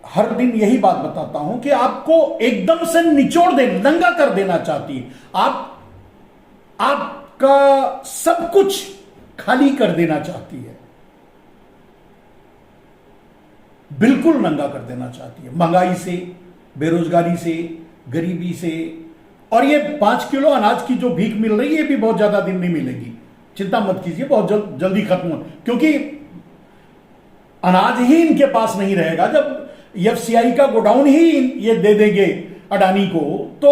हर दिन यही बात बताता हूं कि आपको एकदम से निचोड़ दे, नंगा कर देना चाहती है। आपका सब कुछ खाली कर देना चाहती है, बिल्कुल नंगा कर देना चाहती है। महंगाई से, बेरोजगारी से, गरीबी से, और ये 5 किलो अनाज की जो भीख मिल रही है ये भी बहुत ज्यादा दिन नहीं मिलेगी, चिंता मत कीजिए, बहुत जल्दी खत्म हो, क्योंकि अनाज ही इनके पास नहीं रहेगा। जब एफसीआई का गोडाउन ही ये दे देंगे अडानी को, तो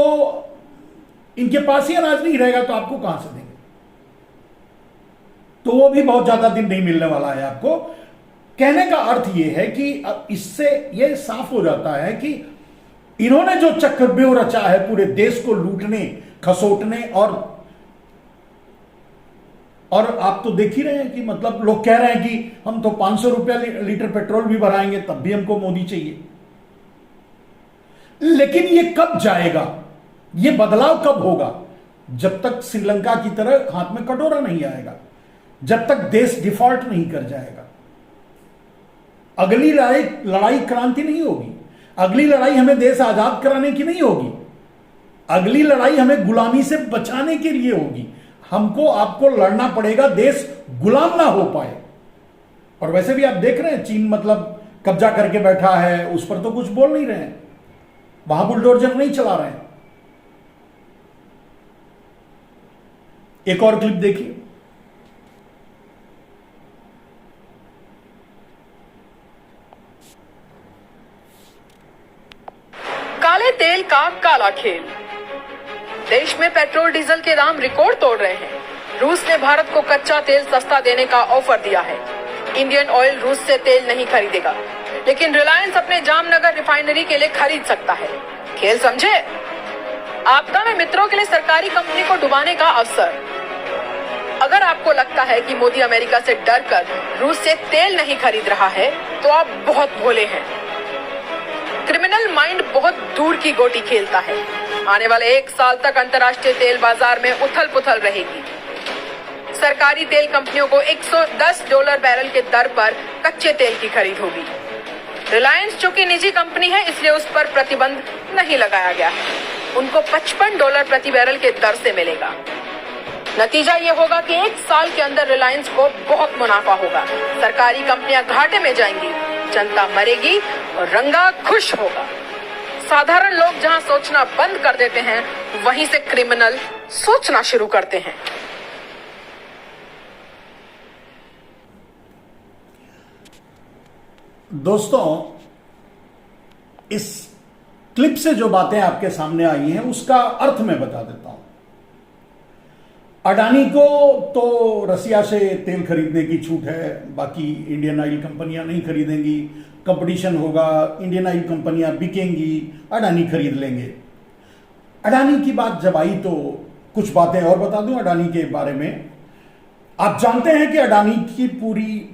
इनके पास ही अनाज नहीं रहेगा, तो आपको कहां से देंगे? तो वो भी बहुत ज्यादा दिन नहीं मिलने वाला है आपको। कहने का अर्थ यह है कि अब इससे यह साफ हो जाता है कि इन्होंने जो चक्रव्यूह रचा है पूरे देश को लूटने, खसोटने, और आप तो देख ही रहे हैं कि मतलब लोग कह रहे हैं कि हम तो 500 रुपया लीटर पेट्रोल भी भराएंगे तब भी हमको मोदी चाहिए। लेकिन ये कब जाएगा, ये बदलाव कब होगा? जब तक श्रीलंका की तरह हाथ में कटोरा नहीं आएगा, जब तक देश डिफॉल्ट नहीं कर जाएगा। अगली लड़ाई क्रांति नहीं होगी, अगली लड़ाई हमें देश आजाद कराने की नहीं होगी, अगली लड़ाई हमें गुलामी से बचाने के लिए होगी। हमको आपको लड़ना पड़ेगा, देश गुलाम ना हो पाए। और वैसे भी आप देख रहे हैं चीन मतलब कब्जा करके बैठा है, उस पर तो कुछ बोल नहीं रहे हैं, वहां बुलडोजर नहीं चला रहे हैं। एक और क्लिप देखिए। काले तेल का काला खेल। देश में पेट्रोल डीजल के दाम रिकॉर्ड तोड़ रहे हैं। रूस ने भारत को कच्चा तेल सस्ता देने का ऑफर दिया है। इंडियन ऑयल रूस से तेल नहीं खरीदेगा, लेकिन रिलायंस अपने जामनगर रिफाइनरी के लिए खरीद सकता है। खेल समझे? आपदा में मित्रों के लिए सरकारी कंपनी को डुबाने का अवसर। अगर आपको लगता है कि मोदी अमेरिका से डरकर रूस से तेल नहीं खरीद रहा है, तो आप बहुत भोले हैं। क्रिमिनल माइंड बहुत दूर की गोटी खेलता है। आने वाले 1 साल तक अंतर्राष्ट्रीय तेल बाजार में उथल पुथल रहेगी। सरकारी तेल कंपनियों को $110 बैरल के दर पर कच्चे तेल की खरीद होगी। रिलायंस चूंकि निजी कंपनी है, इसलिए उस पर प्रतिबंध नहीं लगाया गया है। उनको $55 प्रति बैरल के दर से मिलेगा। नतीजा ये होगा कि 1 साल के अंदर रिलायंस को बहुत मुनाफा होगा। सरकारी कंपनियां घाटे में जाएंगी, जनता मरेगी और रंगा खुश होगा। साधारण लोग जहां सोचना बंद कर देते हैं, वहीं से क्रिमिनल सोचना शुरू करते हैं। दोस्तों, इस क्लिप से जो बातें आपके सामने आई हैं उसका अर्थ मैं बता देता हूं। अडानी को तो रसिया से तेल खरीदने की छूट है, बाकी इंडियन ऑयल कंपनियां नहीं खरीदेंगी, कंपटीशन होगा, इंडियन ऑयल कंपनियां बिकेंगी, अडानी खरीद लेंगे। अडानी की बात जब आई तो कुछ बातें और बता दूं अडानी के बारे में। आप जानते हैं कि अडानी की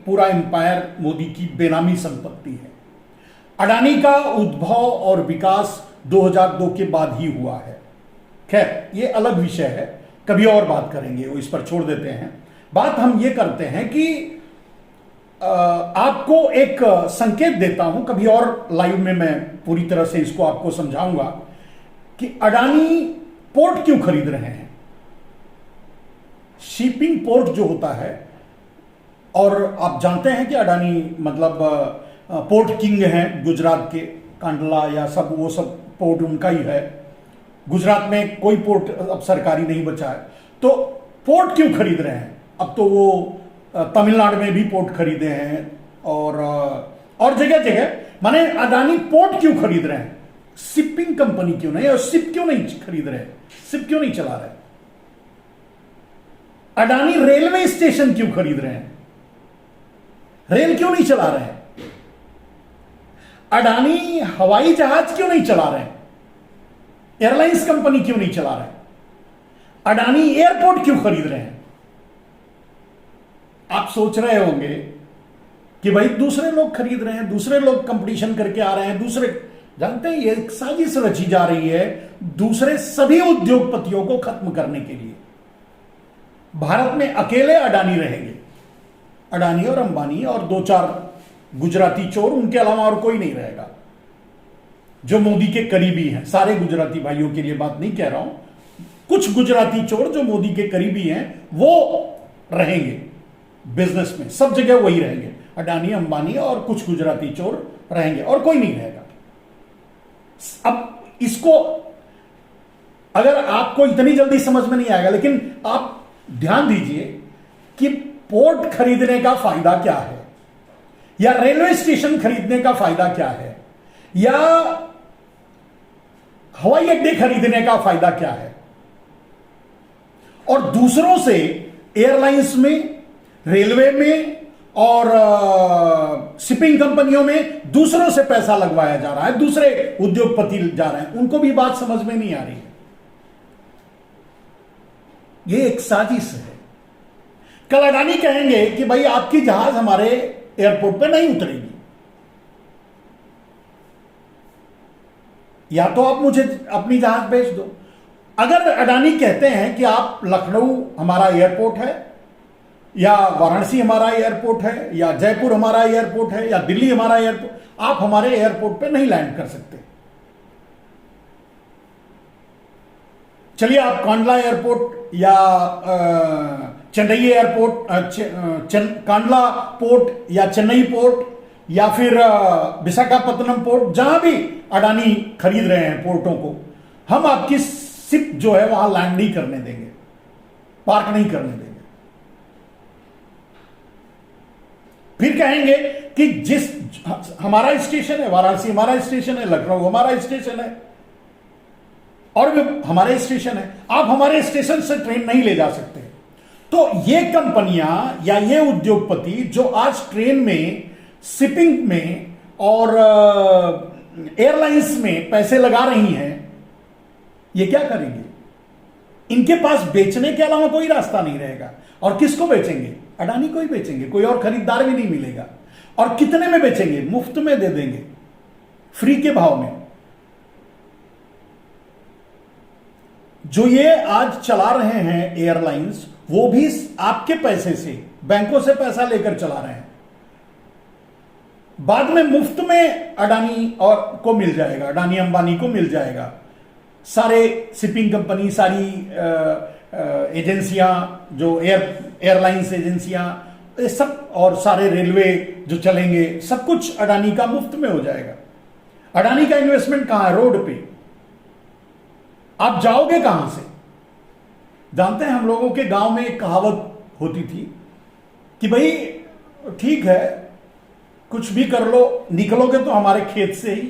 पूरा एम्पायर मोदी की बेनामी संपत्ति है। अडानी का उद्भव और विकास 2002 के बाद ही हुआ है। खैर, ये अलग विषय है, कभी और बात करेंगे, वो इस पर छोड़ देते हैं। बात हम ये करते हैं कि आपको एक संकेत देता हूं, कभी और लाइव में मैं पूरी तरह से इसको आपको समझाऊंगा कि अडानी पोर्ट क्यों खरीद रहे हैं। शिपिंग पोर्ट जो होता है, और आप जानते हैं कि अडानी मतलब पोर्ट किंग हैं गुजरात के, कांडला या सब वो सब पोर्ट उनका ही है। गुजरात में कोई पोर्ट अब सरकारी नहीं बचा है, तो पोर्ट क्यों खरीद रहे हैं। अब तो वो तमिलनाडु में भी पोर्ट खरीदे हैं और जगह जगह, माने अडानी पोर्ट क्यों खरीद रहे हैं, शिपिंग कंपनी क्यों नहीं, और शिप क्यों नहीं खरीद रहे, शिप क्यों नहीं चला रहे। अडानी रेलवे स्टेशन क्यों खरीद रहे हैं, रेल क्यों नहीं चला रहे हैं। अडानी हवाई जहाज क्यों नहीं चला रहे हैं, एयरलाइंस कंपनी क्यों नहीं चला रहे हैं। अडानी एयरपोर्ट क्यों खरीद रहे हैं। आप सोच रहे होंगे कि भाई दूसरे लोग खरीद रहे हैं, दूसरे लोग कंपटीशन करके आ रहे हैं, दूसरे, जानते हैं ये एक साजिश रची जा रही है दूसरे सभी उद्योगपतियों को खत्म करने के लिए। भारत में अकेले अडानी रहेंगे, अडानी और अंबानी और 2-4 गुजराती चोर, उनके अलावा और कोई नहीं रहेगा जो मोदी के करीबी हैं। सारे गुजराती भाइयों के लिए बात नहीं कह रहा हूं, कुछ गुजराती चोर जो मोदी के करीबी हैं वो रहेंगे बिजनेस में, सब जगह वही रहेंगे, अडानी अंबानी और कुछ गुजराती चोर रहेंगे और कोई नहीं रहेगा। अब इसको अगर आपको इतनी जल्दी समझ में नहीं आएगा, लेकिन आप ध्यान दीजिए कि पोर्ट खरीदने का फायदा क्या है, या रेलवे स्टेशन खरीदने का फायदा क्या है, या हवाई अड्डे खरीदने का फायदा क्या है। और दूसरों से एयरलाइंस में, रेलवे में और शिपिंग कंपनियों में दूसरों से पैसा लगवाया जा रहा है, दूसरे उद्योगपति जा रहे हैं, उनको भी बात समझ में नहीं आ रही है। ये एक साजिश है। कल अडानी कहेंगे कि भाई आपकी जहाज हमारे एयरपोर्ट पे नहीं उतरेगी, या तो आप मुझे अपनी जहाज भेज दो। अगर अडानी कहते हैं कि आप लखनऊ हमारा एयरपोर्ट है, या वाराणसी हमारा एयरपोर्ट है, या जयपुर हमारा एयरपोर्ट है, या दिल्ली हमारा एयरपोर्ट, आप हमारे एयरपोर्ट पे नहीं लैंड कर सकते। चलिए आप कांडला एयरपोर्ट या चेन्नई एयरपोर्ट, कांडला पोर्ट या चेन्नई पोर्ट या फिर विशाखापत्तनम पोर्ट, जहां भी अडानी खरीद रहे हैं पोर्टों को, हम आपकी शिप जो है वहां लैंड नहीं करने देंगे, पार्क नहीं करने देंगे। फिर कहेंगे कि जिस हमारा स्टेशन है, वाराणसी हमारा स्टेशन है, लखनऊ हमारा स्टेशन है, और भी हमारे स्टेशन है, आप हमारे स्टेशन से ट्रेन नहीं ले जा सकते। तो ये कंपनियां या ये उद्योगपति जो आज ट्रेन में, शिपिंग में और एयरलाइंस में पैसे लगा रही हैं, ये क्या करेंगे। इनके पास बेचने के अलावा कोई रास्ता नहीं रहेगा। और किसको बेचेंगे, अडानी को ही बेचेंगे, कोई और खरीदार भी नहीं मिलेगा। और कितने में बेचेंगे, मुफ्त में दे देंगे, फ्री के भाव में। जो ये आज चला रहे हैं एयरलाइंस, वो भी आपके पैसे से, बैंकों से पैसा लेकर चला रहे हैं। बाद में मुफ्त में अडानी और को मिल जाएगा, अडानी अंबानी को मिल जाएगा। सारे शिपिंग कंपनी, सारी एजेंसियां जो एयरलाइंस एजेंसियां, ये सब, और सारे रेलवे जो चलेंगे, सब कुछ अडानी का मुफ्त में हो जाएगा। अडानी का इन्वेस्टमेंट कहां है, रोड पे। आप जाओगे कहां से। जानते हैं, हम लोगों के गांव में एक कहावत होती थी कि भाई ठीक है, कुछ भी कर लो, निकलोगे तो हमारे खेत से ही।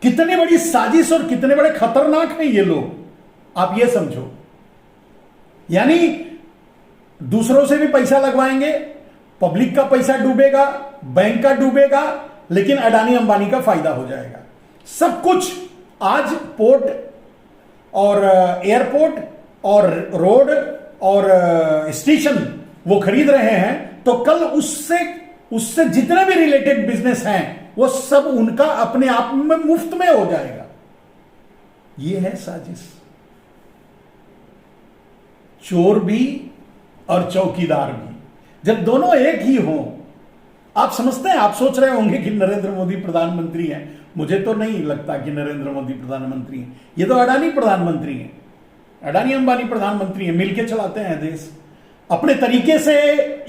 कितनी बड़ी साजिश और कितने बड़े खतरनाक हैं ये लोग, आप ये समझो। यानी दूसरों से भी पैसा लगवाएंगे, पब्लिक का पैसा डूबेगा, बैंक का डूबेगा, लेकिन अडानी अंबानी का फायदा हो जाएगा। सब कुछ आज पोर्ट और एयरपोर्ट और रोड और स्टेशन वो खरीद रहे हैं, तो कल उससे जितने भी रिलेटेड बिजनेस हैं वो सब उनका अपने आप में मुफ्त में हो जाएगा। ये है साजिश। चोर भी और चौकीदार भी, जब दोनों एक ही हों, आप समझते हैं, आप सोच रहे होंगे कि नरेंद्र मोदी प्रधानमंत्री हैं। मुझे तो नहीं लगता कि नरेंद्र मोदी प्रधानमंत्री हैं, ये तो अडानी प्रधानमंत्री हैं, अडानी अंबानी प्रधानमंत्री हैं। मिलके चलाते हैं देश, अपने तरीके से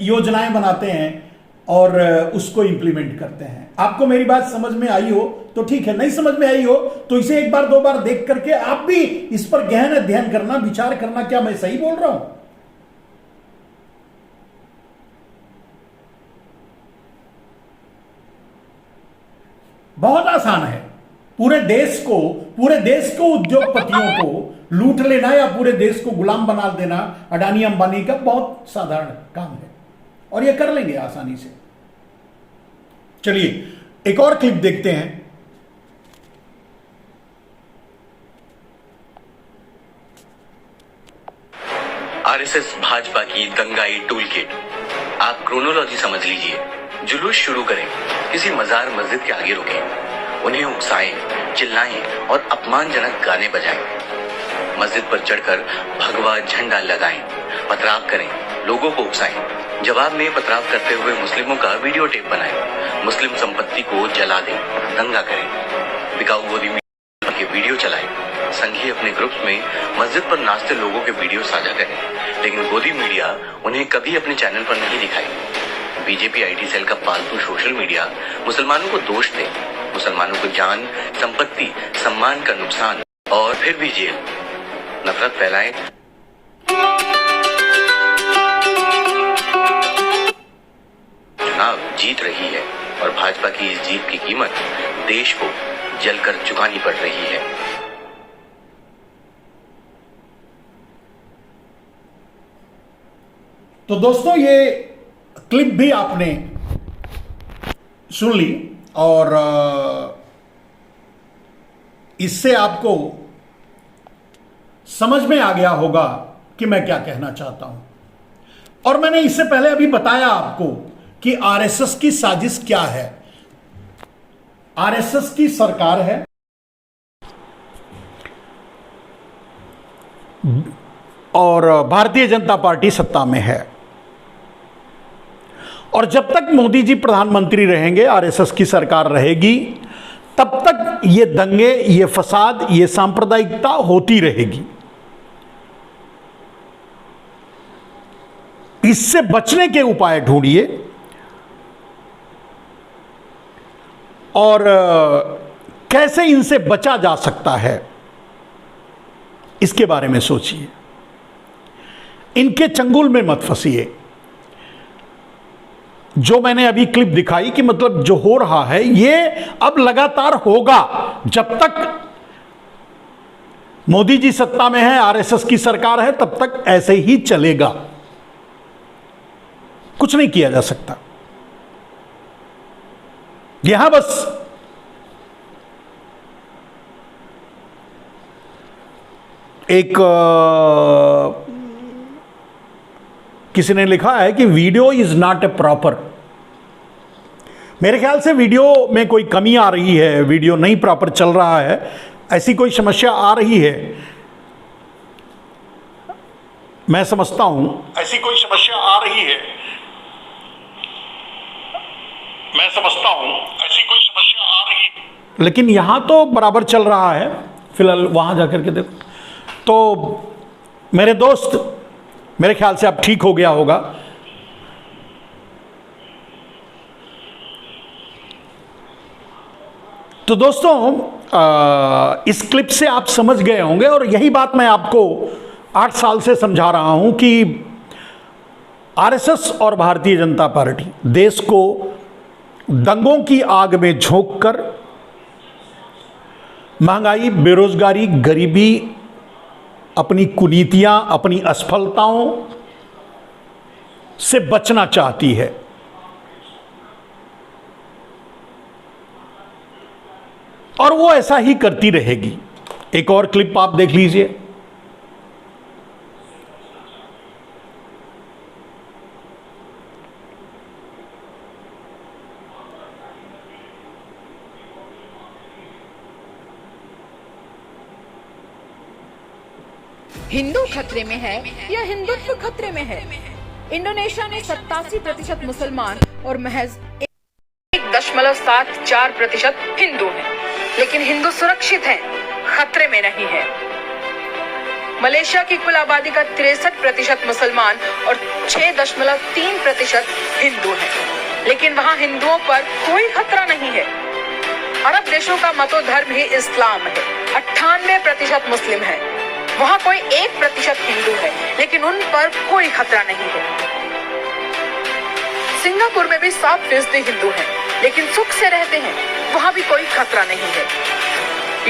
योजनाएं बनाते हैं और उसको इंप्लीमेंट करते हैं। आपको मेरी बात समझ में आई हो तो ठीक है, नहीं समझ में आई हो तो इसे एक बार दो बार देख करके आप भी इस पर गहन अध्ययन करना, विचार करना, क्या मैं सही बोल रहा हूं? बहुत आसान है। पूरे देश को उद्योगपतियों को लूट लेना या पूरे देश को गुलाम बना देना अडानी अंबानी का बहुत साधारण काम है, और ये कर लेंगे आसानी से। चलिए एक और क्लिप देखते हैं। आरएसएस भाजपा की दंगाई टूल किट। आप क्रोनोलॉजी समझ लीजिए। जुलूस शुरू करें, किसी मजार मस्जिद के आगे रुकें, उन्हें उकसाएं, चिल्लाएं और अपमानजनक गाने बजाएं। मस्जिद पर चढ़कर भगवा झंडा लगाएं, पथराव करें, लोगों को उकसाएं। जवाब में पथराव करते हुए मुस्लिमों का वीडियो टेप बनाएं, मुस्लिम संपत्ति को जला दें, दंगा करें, बिकाऊ गोदी के वीडियो चलाएं। संघी अपने ग्रुप्स में मस्जिद पर नाचते लोगों के वीडियो साझा करें, लेकिन गोदी मीडिया उन्हें कभी अपने चैनल पर नहीं दिखाई। बीजेपी आईटी सेल का पालतू सोशल मीडिया मुसलमानों को दोष दे, मुसलमानों को जान, संपत्ति, सम्मान का नुकसान और फिर भी जेल, नफरत फैलाएं। चुनाव जीत रही है और भाजपा की इस जीत की कीमत देश को जलकर चुकानी पड़ रही है। तो दोस्तों ये क्लिप भी आपने सुन ली और इससे आपको समझ में आ गया होगा कि मैं क्या कहना चाहता हूं। और मैंने इससे पहले अभी बताया आपको कि आरएसएस की साजिश क्या है। आरएसएस की सरकार है और भारतीय जनता पार्टी सत्ता में है, और जब तक मोदी जी प्रधानमंत्री रहेंगे, आरएसएस की सरकार रहेगी, तब तक ये दंगे, ये फसाद, ये सांप्रदायिकता होती रहेगी। इससे बचने के उपाय ढूंढिए और कैसे इनसे बचा जा सकता है इसके बारे में सोचिए। इनके चंगुल में मत फंसिए। जो मैंने अभी क्लिप दिखाई कि मतलब जो हो रहा है ये अब लगातार होगा। जब तक मोदी जी सत्ता में है, आरएसएस की सरकार है, तब तक ऐसे ही चलेगा, कुछ नहीं किया जा सकता। यहां बस एक किसी ने लिखा है कि video is not a proper. मेरे ख्याल से वीडियो में कोई कमी आ रही है, वीडियो नहीं प्रॉपर चल रहा है, ऐसी कोई समस्या आ रही है, मैं समझता हूं ऐसी कोई समस्या आ रही है, मैं समझता हूं ऐसी कोई समस्या आ रही है, लेकिन यहां तो बराबर चल रहा है। फिलहाल वहां जाकर के देखो तो मेरे दोस्त, मेरे ख्याल से अब ठीक हो गया होगा। तो दोस्तों इस क्लिप से आप समझ गए होंगे, और यही बात मैं आपको 8 साल से समझा रहा हूं कि आरएसएस और भारतीय जनता पार्टी देश को दंगों की आग में झोंककर महंगाई, बेरोजगारी, गरीबी, अपनी कुनीतियां, अपनी असफलताओं से बचना चाहती है। और वो ऐसा ही करती रहेगी। एक और क्लिप आप देख लीजिए। हिंदू खतरे में है या हिंदुत्व खतरे में है? इंडोनेशिया में 87% मुसलमान और महज 1.74% हिंदू हैं, लेकिन हिंदू सुरक्षित हैं, खतरे में नहीं है। मलेशिया की कुल आबादी का 63% मुसलमान और 6.3% हिंदू हैं, लेकिन वहाँ हिंदुओं पर कोई खतरा नहीं है। अरब देशों का मतोधर्म ही इस्लाम है, 98% मुस्लिम है। वहाँ कोई 1% हिंदू है, लेकिन उन पर कोई खतरा नहीं है। सिंगापुर में भी 7% हिंदू हैं, लेकिन सुख से रहते हैं, वहाँ भी कोई खतरा नहीं है।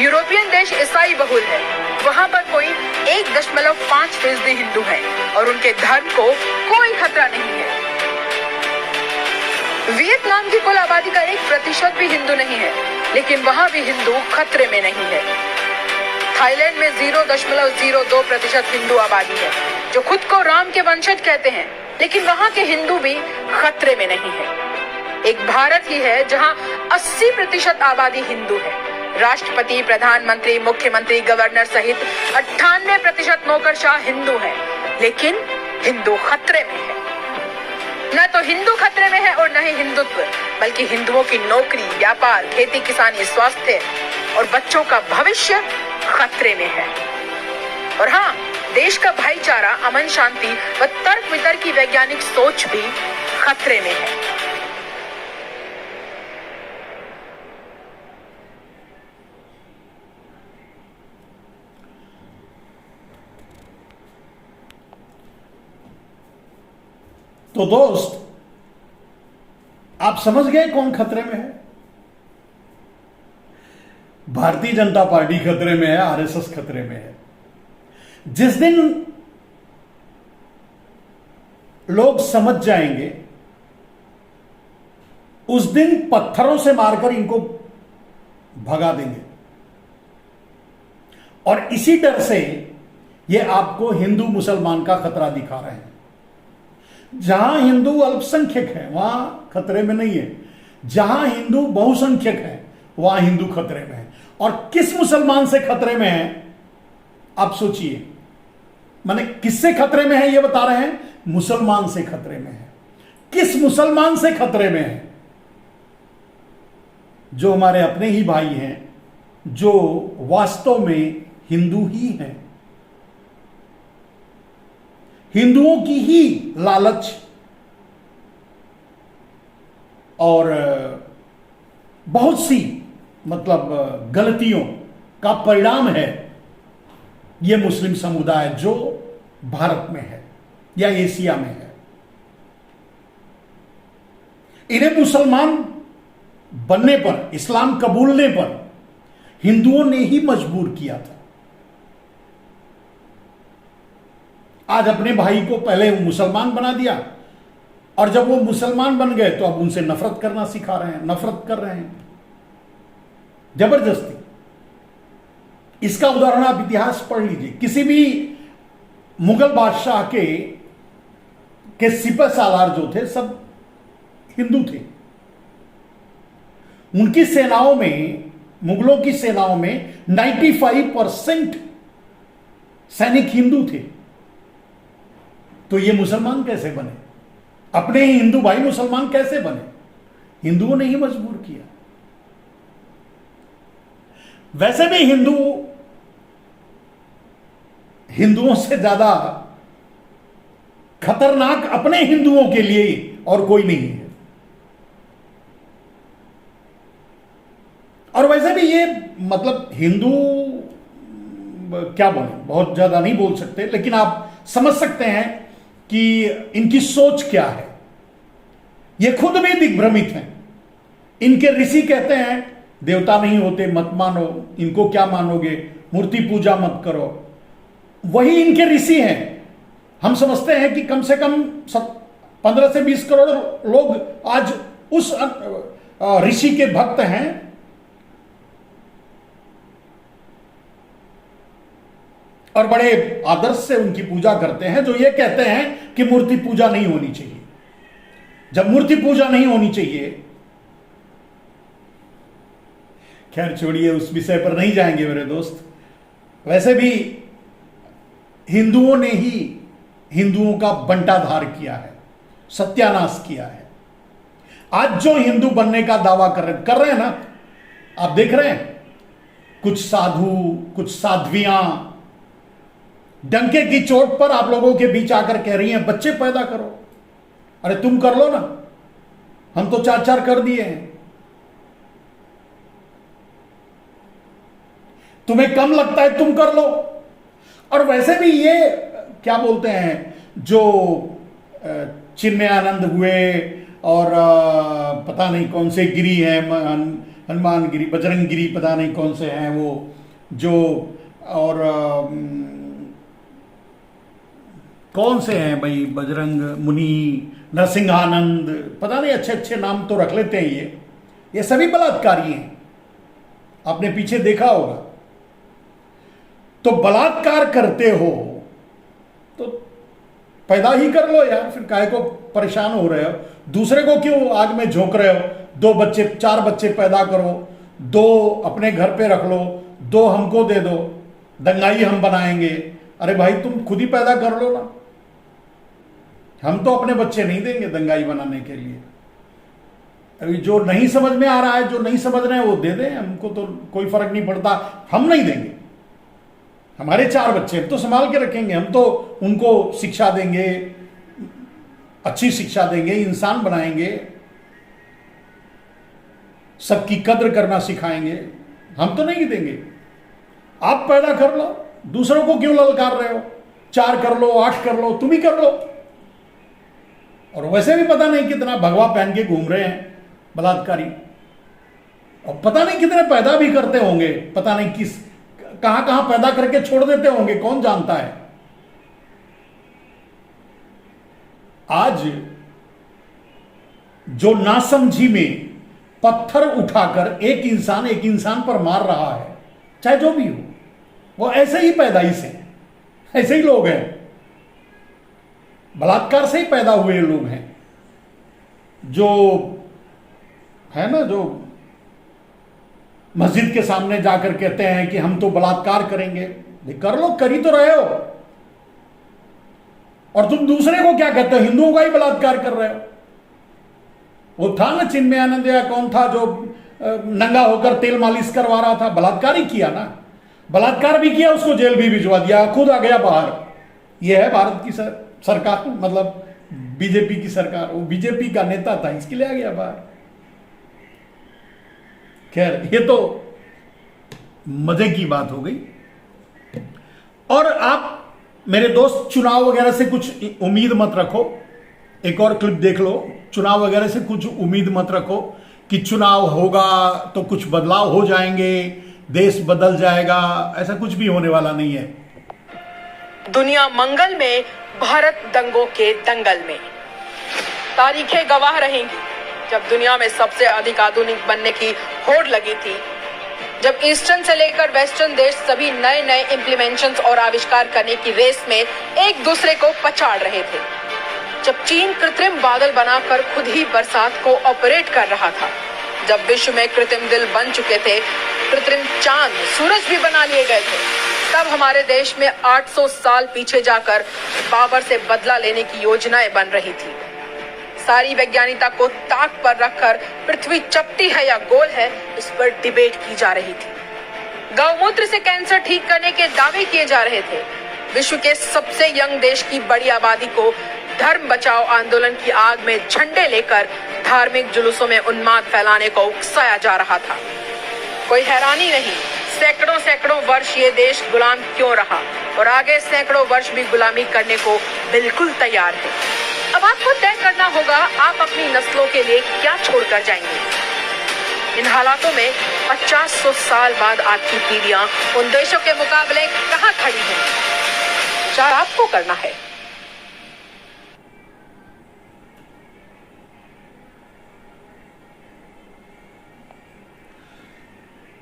यूरोपियन देश ईसाई बहुल है, वहाँ पर कोई 1.5% हिंदू हैं और उनके धर्म को कोई खतरा नहीं है। वियतनाम की कुल आबादी का 1% भी हिंदू नहीं है, लेकिन वहाँ भी हिंदू खतरे में नहीं है। थाईलैंड में 0.02% हिंदू आबादी है, जो खुद को राम के वंशज कहते हैं, लेकिन वहाँ के हिंदू भी खतरे में नहीं है। एक भारत ही है जहाँ 80% आबादी हिंदू है। राष्ट्रपति, प्रधानमंत्री, मुख्यमंत्री, गवर्नर सहित 98% नौकरशाह हिंदू हैं, लेकिन हिंदू खतरे में है। न तो हिंदू खतरे में है और न ही हिंदुत्व, बल्कि हिंदुओं की नौकरी, व्यापार, खेती किसानी, स्वास्थ्य और बच्चों का भविष्य खतरे में है। और हाँ, देश का भाईचारा, अमन शांति व तर्क वितर्क की वैज्ञानिक सोच भी खतरे में है। तो दोस्त, आप समझ गए कौन खतरे में है? भारतीय जनता पार्टी खतरे में है, आरएसएस खतरे में है। जिस दिन लोग समझ जाएंगे, उस दिन पत्थरों से मारकर इनको भगा देंगे। और इसी डर से ये आपको हिंदू मुसलमान का खतरा दिखा रहे हैं। जहां हिंदू अल्पसंख्यक है वहां खतरे में नहीं है, जहां हिंदू बहुसंख्यक है वहां हिंदू खतरे में है। और किस मुसलमान से खतरे में है आप सोचिए। माने किससे खतरे में है ये बता रहे हैं, मुसलमान से खतरे में है। किस मुसलमान से खतरे में है? जो हमारे अपने ही भाई हैं, जो वास्तव में हिंदू ही हैं, हिंदुओं की ही लालच और बहुत सी मतलब गलतियों का परिणाम है यह मुस्लिम समुदाय जो भारत में है या एशिया में है। इन्हें मुसलमान बनने पर, इस्लाम कबूलने पर हिंदुओं ने ही मजबूर किया था। आज अपने भाई को पहले मुसलमान बना दिया और जब वो मुसलमान बन गए तो अब उनसे नफरत करना सिखा रहे हैं, नफरत कर रहे हैं जबरदस्ती। इसका उदाहरण आप इतिहास पढ़ लीजिए। किसी भी मुगल बादशाह के सिपह सालार जो थे सब हिंदू थे। उनकी सेनाओं में, मुगलों की सेनाओं में 95% सैनिक हिंदू थे। तो ये मुसलमान कैसे बने? अपने ही हिंदू भाई मुसलमान कैसे बने? हिंदुओं ने ही मजबूर किया। वैसे भी हिंदुओं से ज्यादा खतरनाक अपने हिंदुओं के लिए और कोई नहीं है। और वैसे भी ये मतलब हिंदू क्या बोले, बहुत ज्यादा नहीं बोल सकते, लेकिन आप समझ सकते हैं कि इनकी सोच क्या है। ये खुद भी दिग्भ्रमित हैं। इनके ऋषि कहते हैं देवता नहीं होते, मत मानो, इनको क्या मानोगे, मूर्ति पूजा मत करो। वही इनके ऋषि हैं। हम समझते हैं कि कम से कम 15 से 20 करोड़ लोग आज उस ऋषि के भक्त हैं। और बड़े आदर्श से उनकी पूजा करते हैं, जो ये कहते हैं कि मूर्ति पूजा नहीं होनी चाहिए। जब मूर्ति पूजा नहीं होनी चाहिए, खैर छोड़िए, उस विषय पर नहीं जाएंगे मेरे दोस्त। वैसे भी हिंदुओं ने ही हिंदुओं का बंटाधार किया है, सत्यानाश किया है। आज जो हिंदू बनने का दावा कर रहे हैं ना, आप देख रहे हैं, कुछ साधु, कुछ साध्वियां डंके की चोट पर आप लोगों के बीच आकर कह रही हैं बच्चे पैदा करो। अरे तुम कर लो ना, हम तो 4 कर दिए हैं। तुम्हें कम लगता है, तुम कर लो। और वैसे भी ये क्या बोलते हैं, जो चिन्मयानंद हुए और पता नहीं कौन से गिरी हैं, हनुमान गिरी, बजरंग गिरी, पता नहीं कौन से हैं वो, जो और कौन से हैं भाई, बजरंग मुनि, नरसिंहानंद, पता नहीं, अच्छे अच्छे नाम तो रख लेते हैं। ये सभी बलात्कारी हैं। आपने पीछे देखा होगा। तो बलात्कार करते हो तो पैदा ही कर लो यार, फिर काहे को परेशान हो रहे हो, दूसरे को क्यों आग में झोंक रहे हो। 2 बच्चे 4 बच्चे पैदा करो, 2 अपने घर पे रख लो, 2 हमको दे दो, दंगाई हम बनाएंगे। अरे भाई तुम खुद ही पैदा कर लो ना, हम तो अपने बच्चे नहीं देंगे दंगाई बनाने के लिए। अभी जो नहीं समझ में आ रहा है, जो नहीं समझ रहे हैं वो दे दें, हमको तो कोई फर्क नहीं पड़ता, हम नहीं देंगे। हमारे 4 बच्चे तो संभाल के रखेंगे, हम तो उनको शिक्षा देंगे, अच्छी शिक्षा देंगे, इंसान बनाएंगे, सबकी कद्र करना सिखाएंगे। हम तो नहीं देंगे। आप पैदा कर लो, दूसरों को क्यों ललकार रहे हो। 4 कर लो, 8 कर लो, तुम ही कर लो। और वैसे भी पता नहीं कितना भगवा पहन के घूम रहे हैं बलात्कारी, और पता नहीं कितने पैदा भी करते होंगे, पता नहीं किस कहां कहां पैदा करके छोड़ देते होंगे, कौन जानता है। आज जो नासमझी में पत्थर उठाकर एक इंसान पर मार रहा है, चाहे जो भी हो, वो ऐसे ही पैदाइश है, ऐसे ही लोग हैं, बलात्कार से ही पैदा हुए लोग हैं। जो है ना, जो मस्जिद के सामने जाकर कहते हैं कि हम तो बलात्कार करेंगे, कर लो, कर ही तो रहे हो। और तुम दूसरे को क्या कहते हो, हिंदुओं का ही बलात्कार कर रहे हो। वो था ना चिन्मयानंद या कौन था जो नंगा होकर तेल मालिश करवा रहा था, बलात्कार ही किया ना, बलात्कार भी किया, उसको जेल भी भिजवा दिया, खुद आ गया बाहर। यह है भारत की सरकार, मतलब बीजेपी की सरकार। वो बीजेपी का नेता था, इसके लिए आ गया बाहर। खैर, ये तो मजे की बात हो गई। और आप मेरे दोस्त चुनाव वगैरह से कुछ उम्मीद मत रखो। एक और क्लिप देख लो। चुनाव वगैरह से कुछ उम्मीद मत रखो कि चुनाव होगा तो कुछ बदलाव हो जाएंगे, देश बदल जाएगा। ऐसा कुछ भी होने वाला नहीं है। दुनिया मंगल में, भारत दंगों के दंगल में। तारीखें गवाह रहेंगी जब दुनिया में सबसे अधिक आधुनिक बनने की होड़ लगी थी, जब ईस्टर्न से लेकर वेस्टर्न देश सभी नए नए इम्प्लीमेंशंस और आविष्कार करने की रेस में एक दूसरे को पछाड़ रहे थे, जब चीन कृत्रिम बादल बनाकर खुद ही बरसात को ऑपरेट कर रहा था, जब विश्व में कृत्रिम दिल बन चुके थे, कृत्रिम चांद सूरज भी बना लिए गए थे, तब हमारे देश में 800 साल पीछे जाकर बाबर से बदला लेने की योजनाएं बन रही थी। सारी वैज्ञानिकता को ताक पर रखकर पृथ्वी चपटी है या गोल है, इस पर डिबेट की जा रही थी। गौमूत्र से कैंसर ठीक करने के दावे किए जा रहे थे। विश्व के सबसे यंग देश की बड़ी आबादी को धर्म बचाओ आंदोलन की आग में झंडे लेकर धार्मिक जुलूसों में उन्माद फैलाने को उकसाया जा रहा था। कोई हैरानी नहीं, सैकड़ों वर्ष ये देश गुलाम क्यों रहा। और आगे सैकड़ों वर्ष भी गुलामी करने को बिल्कुल तैयार है। अब आपको तय करना होगा आप अपनी नस्लों के लिए क्या छोड़कर जाएंगे। इन हालातों में 50-100 साल बाद आपकी पीढ़ियां उन देशों के मुकाबले कहां खड़ी हैं, विचार आपको करना है।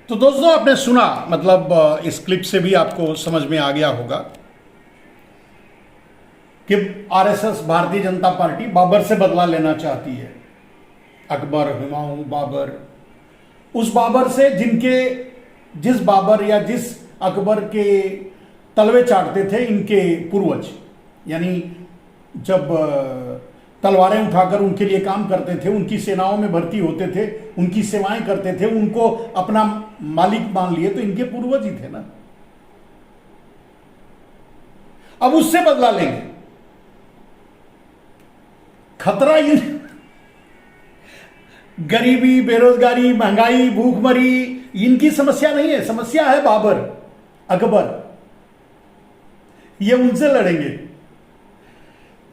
तो दोस्तों, आपने सुना, मतलब इस क्लिप से भी आपको समझ में आ गया होगा कि आरएसएस, भारतीय जनता पार्टी, बाबर से बदला लेना चाहती है। अकबर, हुमायूं, बाबर, उस बाबर से जिस बाबर या जिस अकबर के तलवे चाटते थे इनके पूर्वज, यानी जब तलवारें उठाकर उनके लिए काम करते थे, उनकी सेनाओं में भर्ती होते थे, उनकी सेवाएं करते थे, उनको अपना मालिक मान लिए, तो इनके पूर्वज ही थे ना। अब उससे बदला लेंगे। खतरा गरीबी, बेरोजगारी, महंगाई, भूखमरी, इनकी समस्या नहीं है, समस्या है बाबर, अकबर। ये उनसे लड़ेंगे।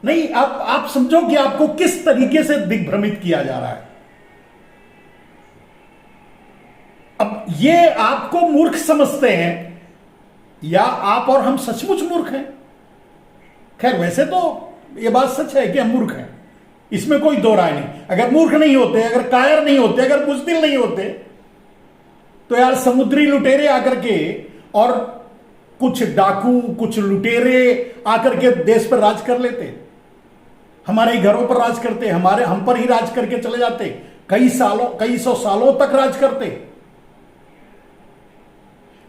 नहीं, आप समझो कि आपको किस तरीके से दिग्भ्रमित किया जा रहा है। अब ये आपको मूर्ख समझते हैं या आप और हम सचमुच मूर्ख हैं। खैर, वैसे तो ये बात सच है कि हम मूर्ख हैं, इसमें कोई दो राय नहीं। अगर मूर्ख नहीं होते, अगर कायर नहीं होते, अगर बुज़दिल नहीं होते, तो यार समुद्री लुटेरे आकर के और कुछ डाकू, कुछ लुटेरे आकर के देश पर राज कर लेते, हमारे घरों पर राज करते, हम पर ही राज करके चले जाते, कई सौ सालों तक राज करते।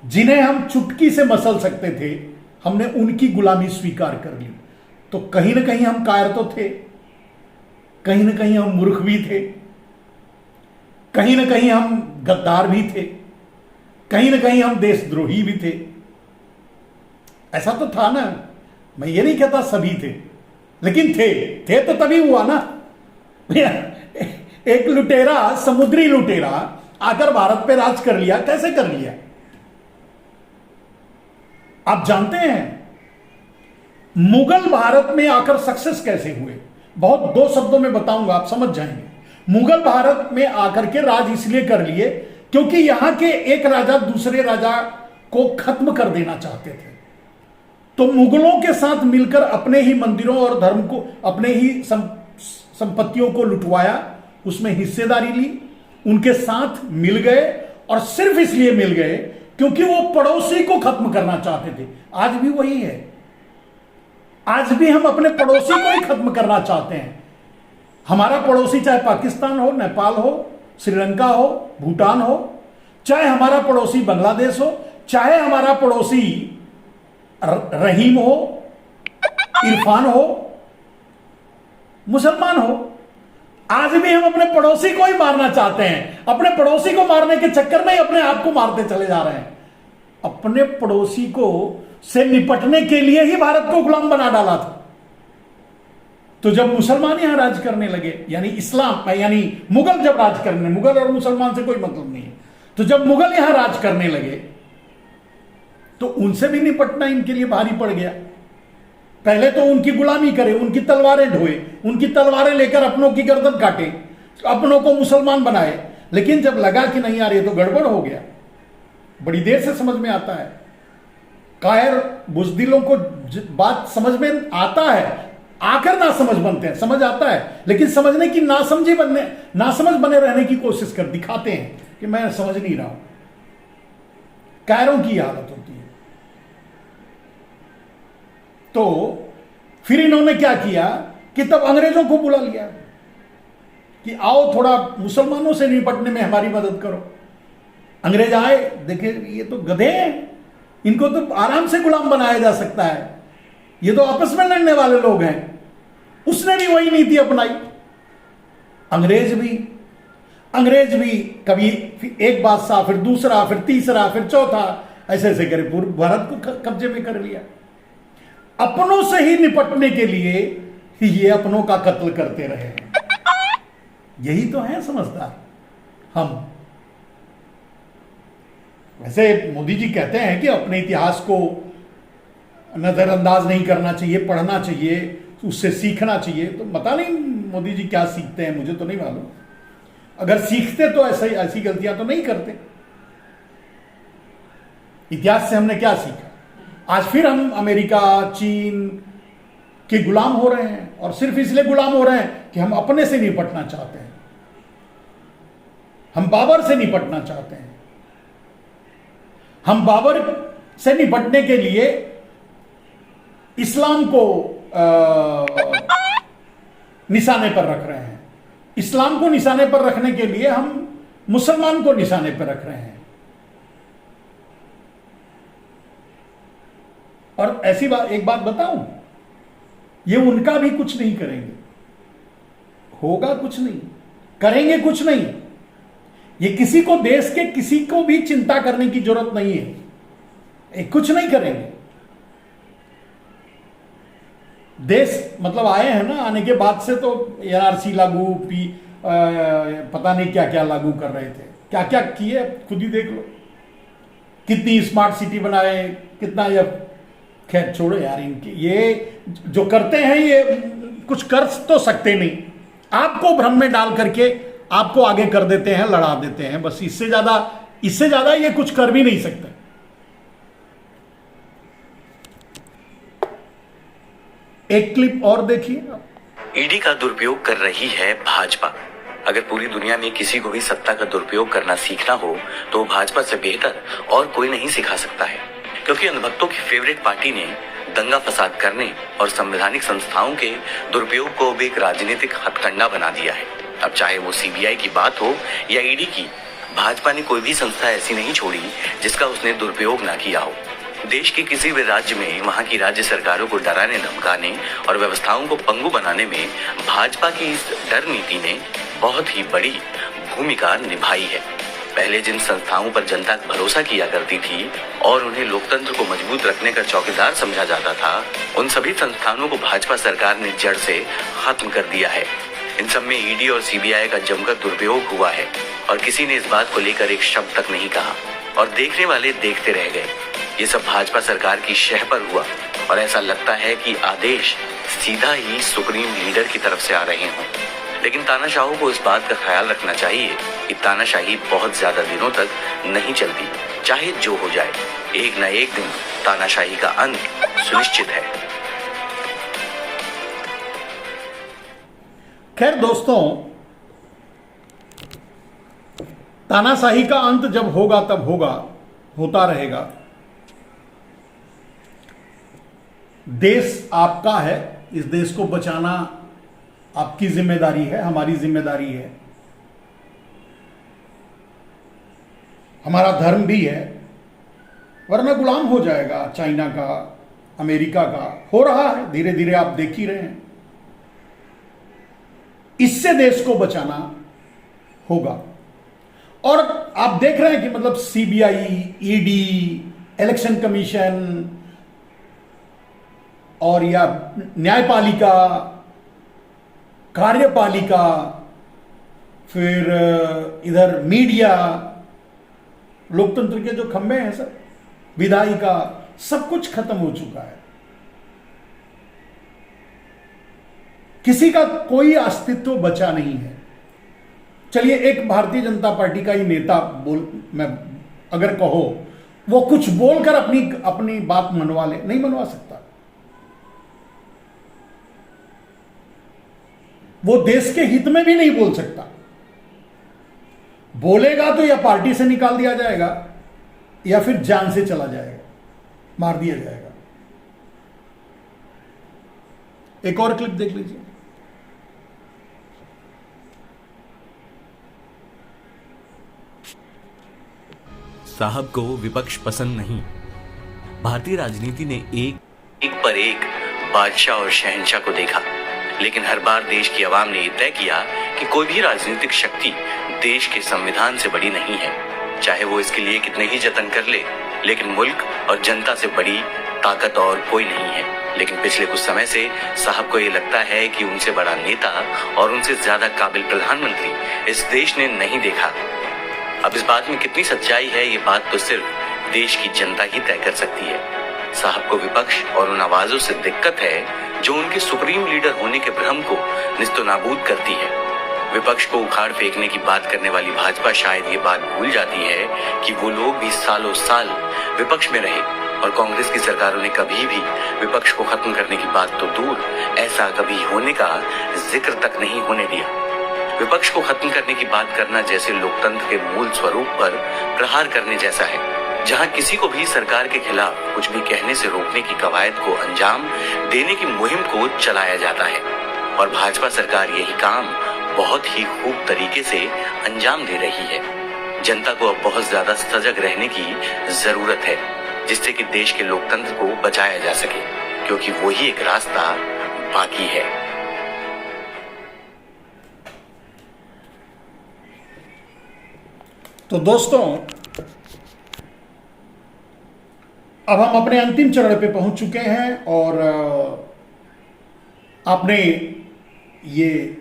जिन्हें हम चुटकी से मसल सकते थे, हमने उनकी गुलामी स्वीकार कर ली। तो कहीं ना कहीं हम कायर तो थे, कहीं ना कहीं हम मूर्ख भी थे, कहीं ना कहीं हम गद्दार भी थे, कहीं ना कहीं हम देशद्रोही भी थे। ऐसा तो था ना। मैं ये नहीं कहता सभी थे, लेकिन थे तो तभी हुआ ना। एक लुटेरा, समुद्री लुटेरा आकर भारत पे राज कर लिया। कैसे कर लिया आप जानते हैं? मुगल भारत में आकर सक्सेस कैसे हुए, बहुत दो शब्दों में बताऊंगा, आप समझ जाएंगे। मुगल भारत में आकर के राज इसलिए कर लिए क्योंकि यहां के एक राजा दूसरे राजा को खत्म कर देना चाहते थे। तो मुगलों के साथ मिलकर अपने ही मंदिरों और धर्म को, अपने ही संपत्तियों को लुटवाया, उसमें हिस्सेदारी ली, उनके साथ मिल गए, और सिर्फ इसलिए मिल गए क्योंकि वो पड़ोसी को खत्म करना चाहते थे। आज भी वही है, आज भी हम अपने पड़ोसी को ही खत्म करना चाहते हैं। हमारा पड़ोसी चाहे पाकिस्तान हो, नेपाल हो, श्रीलंका हो, भूटान हो, चाहे हमारा पड़ोसी बांग्लादेश हो, चाहे हमारा पड़ोसी रहीम हो, इरफान हो, मुसलमान हो, आज भी हम अपने पड़ोसी को ही मारना चाहते हैं। अपने पड़ोसी को मारने के चक्कर में ही अपने आप को मारते चले जा रहे हैं। अपने पड़ोसी को से निपटने के लिए ही भारत को गुलाम बना डाला था। तो जब मुसलमान यहां राज करने लगे, यानी इस्लाम, यानी मुगल जब राज करने, मुगल और मुसलमान से कोई मतलब नहीं है, तो जब मुगल यहां राज करने लगे तो उनसे भी निपटना इनके लिए भारी पड़ गया। पहले तो उनकी गुलामी करे, उनकी तलवारें ढोए, उनकी तलवारें लेकर अपनों की गर्दन काटे, अपनों को मुसलमान बनाए। लेकिन जब लगा कि नहीं यार ये तो गड़बड़ हो गया, बड़ी देर से समझ में आता है। कायर बुज़दिलों को बात समझ में आता है, आकर ना समझ बनते हैं। समझ आता है लेकिन समझने की नासमझ बने रहने की कोशिश कर दिखाते हैं कि मैं समझ नहीं रहा हूं। कायरों की हालत होती है। तो फिर इन्होंने क्या किया कि तब अंग्रेजों को बुला लिया कि आओ थोड़ा मुसलमानों से निपटने में हमारी मदद करो। अंग्रेज आए, देखे ये तो गधे हैं, इनको तो आराम से गुलाम बनाया जा सकता है, ये तो आपस में लड़ने वाले लोग हैं। उसने भी वही नीति अपनाई। अंग्रेज भी कभी एक बादशाह, फिर दूसरा, फिर तीसरा, फिर चौथा, ऐसे ऐसे करे पूरे भारत को कब्जे में कर लिया। अपनों से ही निपटने के लिए ये अपनों का कत्ल करते रहे। यही तो है समझदार हम। वैसे मोदी जी कहते हैं कि अपने इतिहास को नज़रअंदाज नहीं करना चाहिए, पढ़ना चाहिए, उससे सीखना चाहिए। तो पता नहीं मोदी जी क्या सीखते हैं, मुझे तो नहीं मालूम। अगर सीखते तो ऐसी गलतियां तो नहीं करते। इतिहास से हमने क्या सीखा? आज फिर हम अमेरिका, चीन के गुलाम हो रहे हैं, और सिर्फ इसलिए गुलाम हो रहे हैं कि हम अपने से निपटना चाहते हैं, हम बाबर से निपटना चाहते हैं। हम बाबर से निपटने के लिए इस्लाम को निशाने पर रख रहे हैं। इस्लाम को निशाने पर रखने के लिए हम मुसलमान को निशाने पर रख रहे हैं। और ऐसी बात, एक बात बताऊं, ये उनका भी कुछ नहीं करेंगे, होगा कुछ नहीं, करेंगे कुछ नहीं। ये किसी को, देश के किसी को भी चिंता करने की जरूरत नहीं है, ये कुछ नहीं करेंगे। देश मतलब आए हैं ना, आने के बाद से तो एनआरसी लागू, पता नहीं क्या क्या लागू कर रहे थे, क्या क्या किए, खुद ही देख लो। कितनी स्मार्ट सिटी बनाए, कितना, ये खैर छोड़ो यार, इनके ये जो करते हैं ये कुछ कर तो सकते नहीं, आपको भ्रम में डाल करके आपको आगे कर देते हैं, लड़ा देते हैं, बस। इससे ज्यादा ये कुछ कर भी नहीं सकते। एक क्लिप और देखिए। ईडी का दुरुपयोग कर रही है भाजपा। अगर पूरी दुनिया में किसी को भी सत्ता का दुरुपयोग करना सीखना हो तो भाजपा से बेहतर और कोई नहीं सिखा सकता है, क्योंकि अंधभक्तों की फेवरेट पार्टी ने दंगा फसाद करने और संवैधानिक संस्थाओं के दुरुपयोग को भी एक राजनीतिक हथकंडा बना दिया है। अब चाहे वो सीबीआई की बात हो या ईडी की, भाजपा ने कोई भी संस्था ऐसी नहीं छोड़ी जिसका उसने दुरुपयोग ना किया हो। देश के किसी भी राज्य में वहां की राज्य सरकारों को डराने, धमकाने और व्यवस्थाओं को पंगु बनाने में भाजपा की इस डर नीति ने बहुत ही बड़ी भूमिका निभाई है। पहले जिन संस्थाओं पर जनता भरोसा किया करती थी और उन्हें लोकतंत्र को मजबूत रखने का चौकीदार समझा जाता था, उन सभी संस्थानों को भाजपा सरकार ने जड़ से खत्म कर दिया है। इन सब में ईडी और सीबीआई का जमकर दुरुपयोग हुआ है और किसी ने इस बात को लेकर एक शब्द तक नहीं कहा और देखने वाले देखते रह गए। ये सब भाजपा सरकार की शह पर हुआ और ऐसा लगता है कि आदेश सीधा ही सुप्रीम लीडर की तरफ से आ रहे हों। लेकिन तानाशाहों को इस बात का ख्याल रखना चाहिए कि तानाशाही बहुत ज्यादा दिनों तक नहीं चलती। चाहे जो हो जाए, एक न एक दिन तानाशाही का अंत सुनिश्चित है। खैर दोस्तों, तानाशाही का अंत जब होगा तब होगा, होता रहेगा। देश आपका है, इस देश को बचाना आपकी जिम्मेदारी है, हमारी जिम्मेदारी है, हमारा धर्म भी है, वरना गुलाम हो जाएगा चाइना का, अमेरिका का। हो रहा है, धीरे धीरे आप देख ही रहे हैं। इससे देश को बचाना होगा। और आप देख रहे हैं कि मतलब सीबीआई, ईडी, इलेक्शन कमीशन और या न्यायपालिका, कार्यपालिका, फिर इधर मीडिया, लोकतंत्र के जो खंभे हैं सब, विधायिका, सब कुछ खत्म हो चुका है। किसी का कोई अस्तित्व बचा नहीं है। चलिए, एक भारतीय जनता पार्टी का ही नेता मैं अगर कहो, वो कुछ बोलकर अपनी बात मनवा ले, नहीं मनवा सकता। वो देश के हित में भी नहीं बोल सकता। बोलेगा तो या पार्टी से निकाल दिया जाएगा या फिर जान से चला जाएगा, मार दिया जाएगा। एक और क्लिप देख लीजिए। साहब को विपक्ष पसंद नहीं। भारतीय राजनीति ने एक पर एक बादशाह और शहंशाह को देखा, लेकिन हर बार देश की आवाम ने तय किया कि कोई भी राजनीतिक शक्ति देश के संविधान से बड़ी नहीं है, चाहे वो इसके लिए कितने ही जतन कर ले। लेकिन मुल्क और जनता से बड़ी ताकत और कोई नहीं है। लेकिन पिछले कुछ समय से साहब को ये लगता है कि उनसे बड़ा नेता और उनसे ज्यादा काबिल प्रधानमंत्री इस देश ने नहीं देखा। अब इस बात में कितनी सच्चाई है, ये बात तो सिर्फ देश की जनता ही तय कर सकती है। साहब को विपक्ष और उन आवाजों से दिक्कत है जो उनके सुप्रीम लीडर होने के भ्रम को निस्तो नाबूद करती है। विपक्ष को उखाड़ फेंकने की बात करने वाली भाजपा शायद ये बात भूल जाती है कि वो लोग भी सालों साल विपक्ष में रहे और कांग्रेस की सरकारों ने कभी भी विपक्ष को खत्म करने की बात तो दूर, ऐसा कभी होने का जिक्र तक नहीं होने दिया। विपक्ष को खत्म करने की बात करना जैसे लोकतंत्र के मूल स्वरूप पर प्रहार करने जैसा है, जहां किसी को भी सरकार के खिलाफ कुछ भी कहने से रोकने की कवायद को अंजाम देने की मुहिम को चलाया जाता है और भाजपा सरकार यही काम बहुत ही खूब तरीके से अंजाम दे रही है। जनता को अब बहुत ज्यादा सजग रहने की जरूरत है, जिससे कि देश के लोकतंत्र को बचाया जा सके, क्योंकि वही एक रास्ता बाकी है। तो दोस्तों, अब हम अपने अंतिम चरण पे पहुंच चुके हैं और आपने ये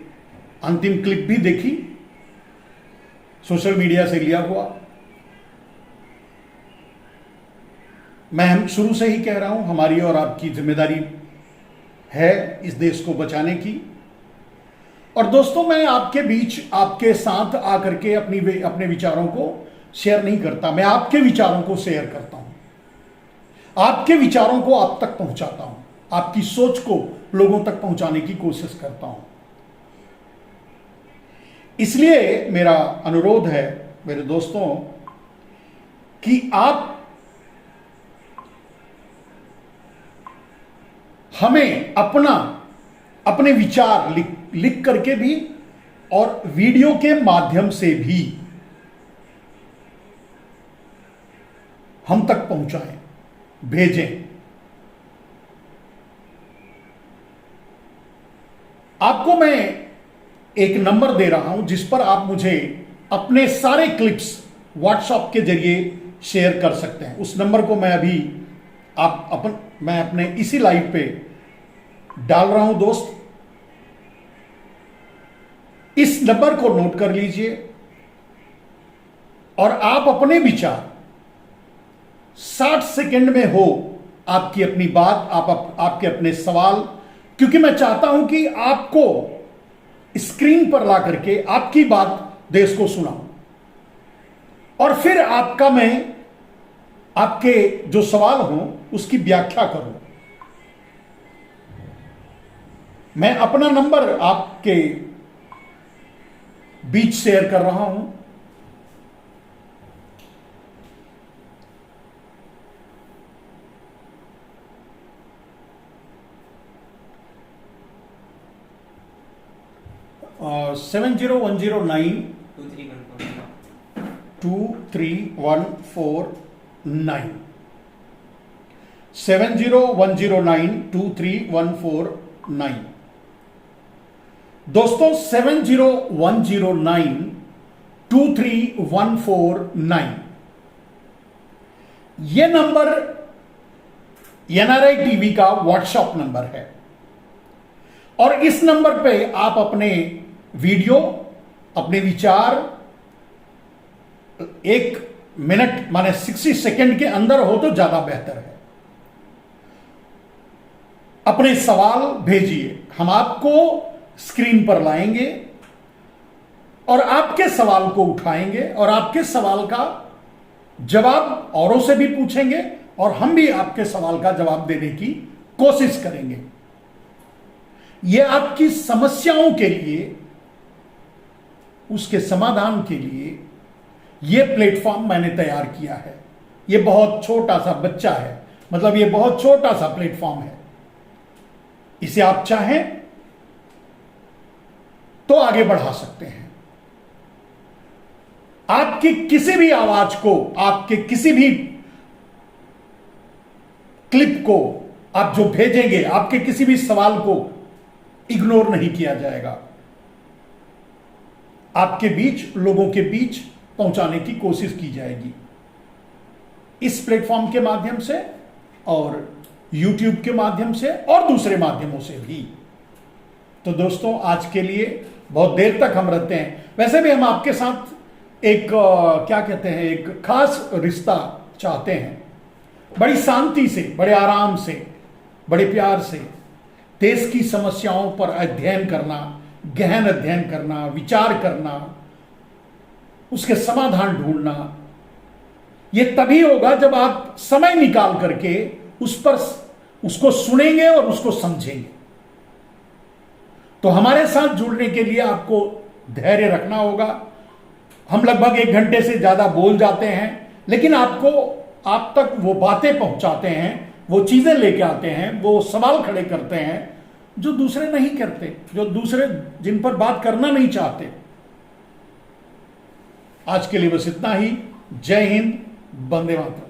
अंतिम क्लिप भी देखी, सोशल मीडिया से लिया हुआ। मैं शुरू से ही कह रहा हूं, हमारी और आपकी जिम्मेदारी है इस देश को बचाने की। और दोस्तों, मैं आपके बीच आपके साथ आकर के अपने विचारों को शेयर नहीं करता, मैं आपके विचारों को शेयर करता हूं, आपके विचारों को आप तक पहुंचाता हूं, आपकी सोच को लोगों तक पहुंचाने की कोशिश करता हूं। इसलिए मेरा अनुरोध है मेरे दोस्तों कि आप हमें अपने विचार लिख करके भी और वीडियो के माध्यम से भी हम तक पहुंचाएं, भेजें। आपको मैं एक नंबर दे रहा हूं जिस पर आप मुझे अपने सारे क्लिप्स व्हाट्सएप के जरिए शेयर कर सकते हैं। उस नंबर को मैं अभी मैं अपने इसी लाइव पे डाल रहा हूं दोस्त। इस नंबर को नोट कर लीजिए और आप अपने विचार 60 सेकंड में हो, आपकी अपनी बात, आपके अपने सवाल, क्योंकि मैं चाहता हूं कि आपको स्क्रीन पर ला करके आपकी बात देश को सुनाऊं और फिर आपके जो सवाल हो उसकी व्याख्या करूं। मैं अपना नंबर आपके बीच शेयर कर रहा हूं। और 70109 23149 70109 23149। दोस्तों, 70109 23149 ये नंबर NRI टीवी का व्हाट्सएप नंबर है और इस नंबर पे आप अपने वीडियो, अपने विचार 1 मिनट माने 60 सेकंड के अंदर हो तो ज्यादा बेहतर है, अपने सवाल भेजिए। हम आपको स्क्रीन पर लाएंगे और आपके सवाल को उठाएंगे और आपके सवाल का जवाब औरों से भी पूछेंगे और हम भी आपके सवाल का जवाब देने की कोशिश करेंगे। यह आपकी समस्याओं के लिए, उसके समाधान के लिए यह प्लेटफॉर्म मैंने तैयार किया है। यह बहुत छोटा सा बच्चा है, मतलब यह बहुत छोटा सा प्लेटफॉर्म है। इसे आप चाहें तो आगे बढ़ा सकते हैं। आपकी किसी भी आवाज को, आपके किसी भी क्लिप को आप जो भेजेंगे, आपके किसी भी सवाल को इग्नोर नहीं किया जाएगा। आपके बीच, लोगों के बीच पहुंचाने की कोशिश की जाएगी इस प्लेटफॉर्म के माध्यम से और YouTube के माध्यम से और दूसरे माध्यमों से भी। तो दोस्तों, आज के लिए बहुत देर तक हम रहते हैं। वैसे भी हम आपके साथ एक क्या कहते हैं, एक खास रिश्ता चाहते हैं बड़ी शांति से, बड़े आराम से, बड़े प्यार से देश की समस्याओं पर अध्ययन करना, गहन अध्ययन करना, विचार करना, उसके समाधान ढूंढना, यह तभी होगा जब आप समय निकाल करके उसको सुनेंगे और उसको समझेंगे। तो हमारे साथ जुड़ने के लिए आपको धैर्य रखना होगा। हम लगभग 1 घंटे से ज्यादा बोल जाते हैं, लेकिन आप तक वो बातें पहुंचाते हैं, वो चीजें लेके आते हैं, वो सवाल खड़े करते हैं जो दूसरे नहीं करते, जो दूसरे जिन पर बात करना नहीं चाहते। आज के लिए बस इतना ही। जय हिंद, वंदे मातरम।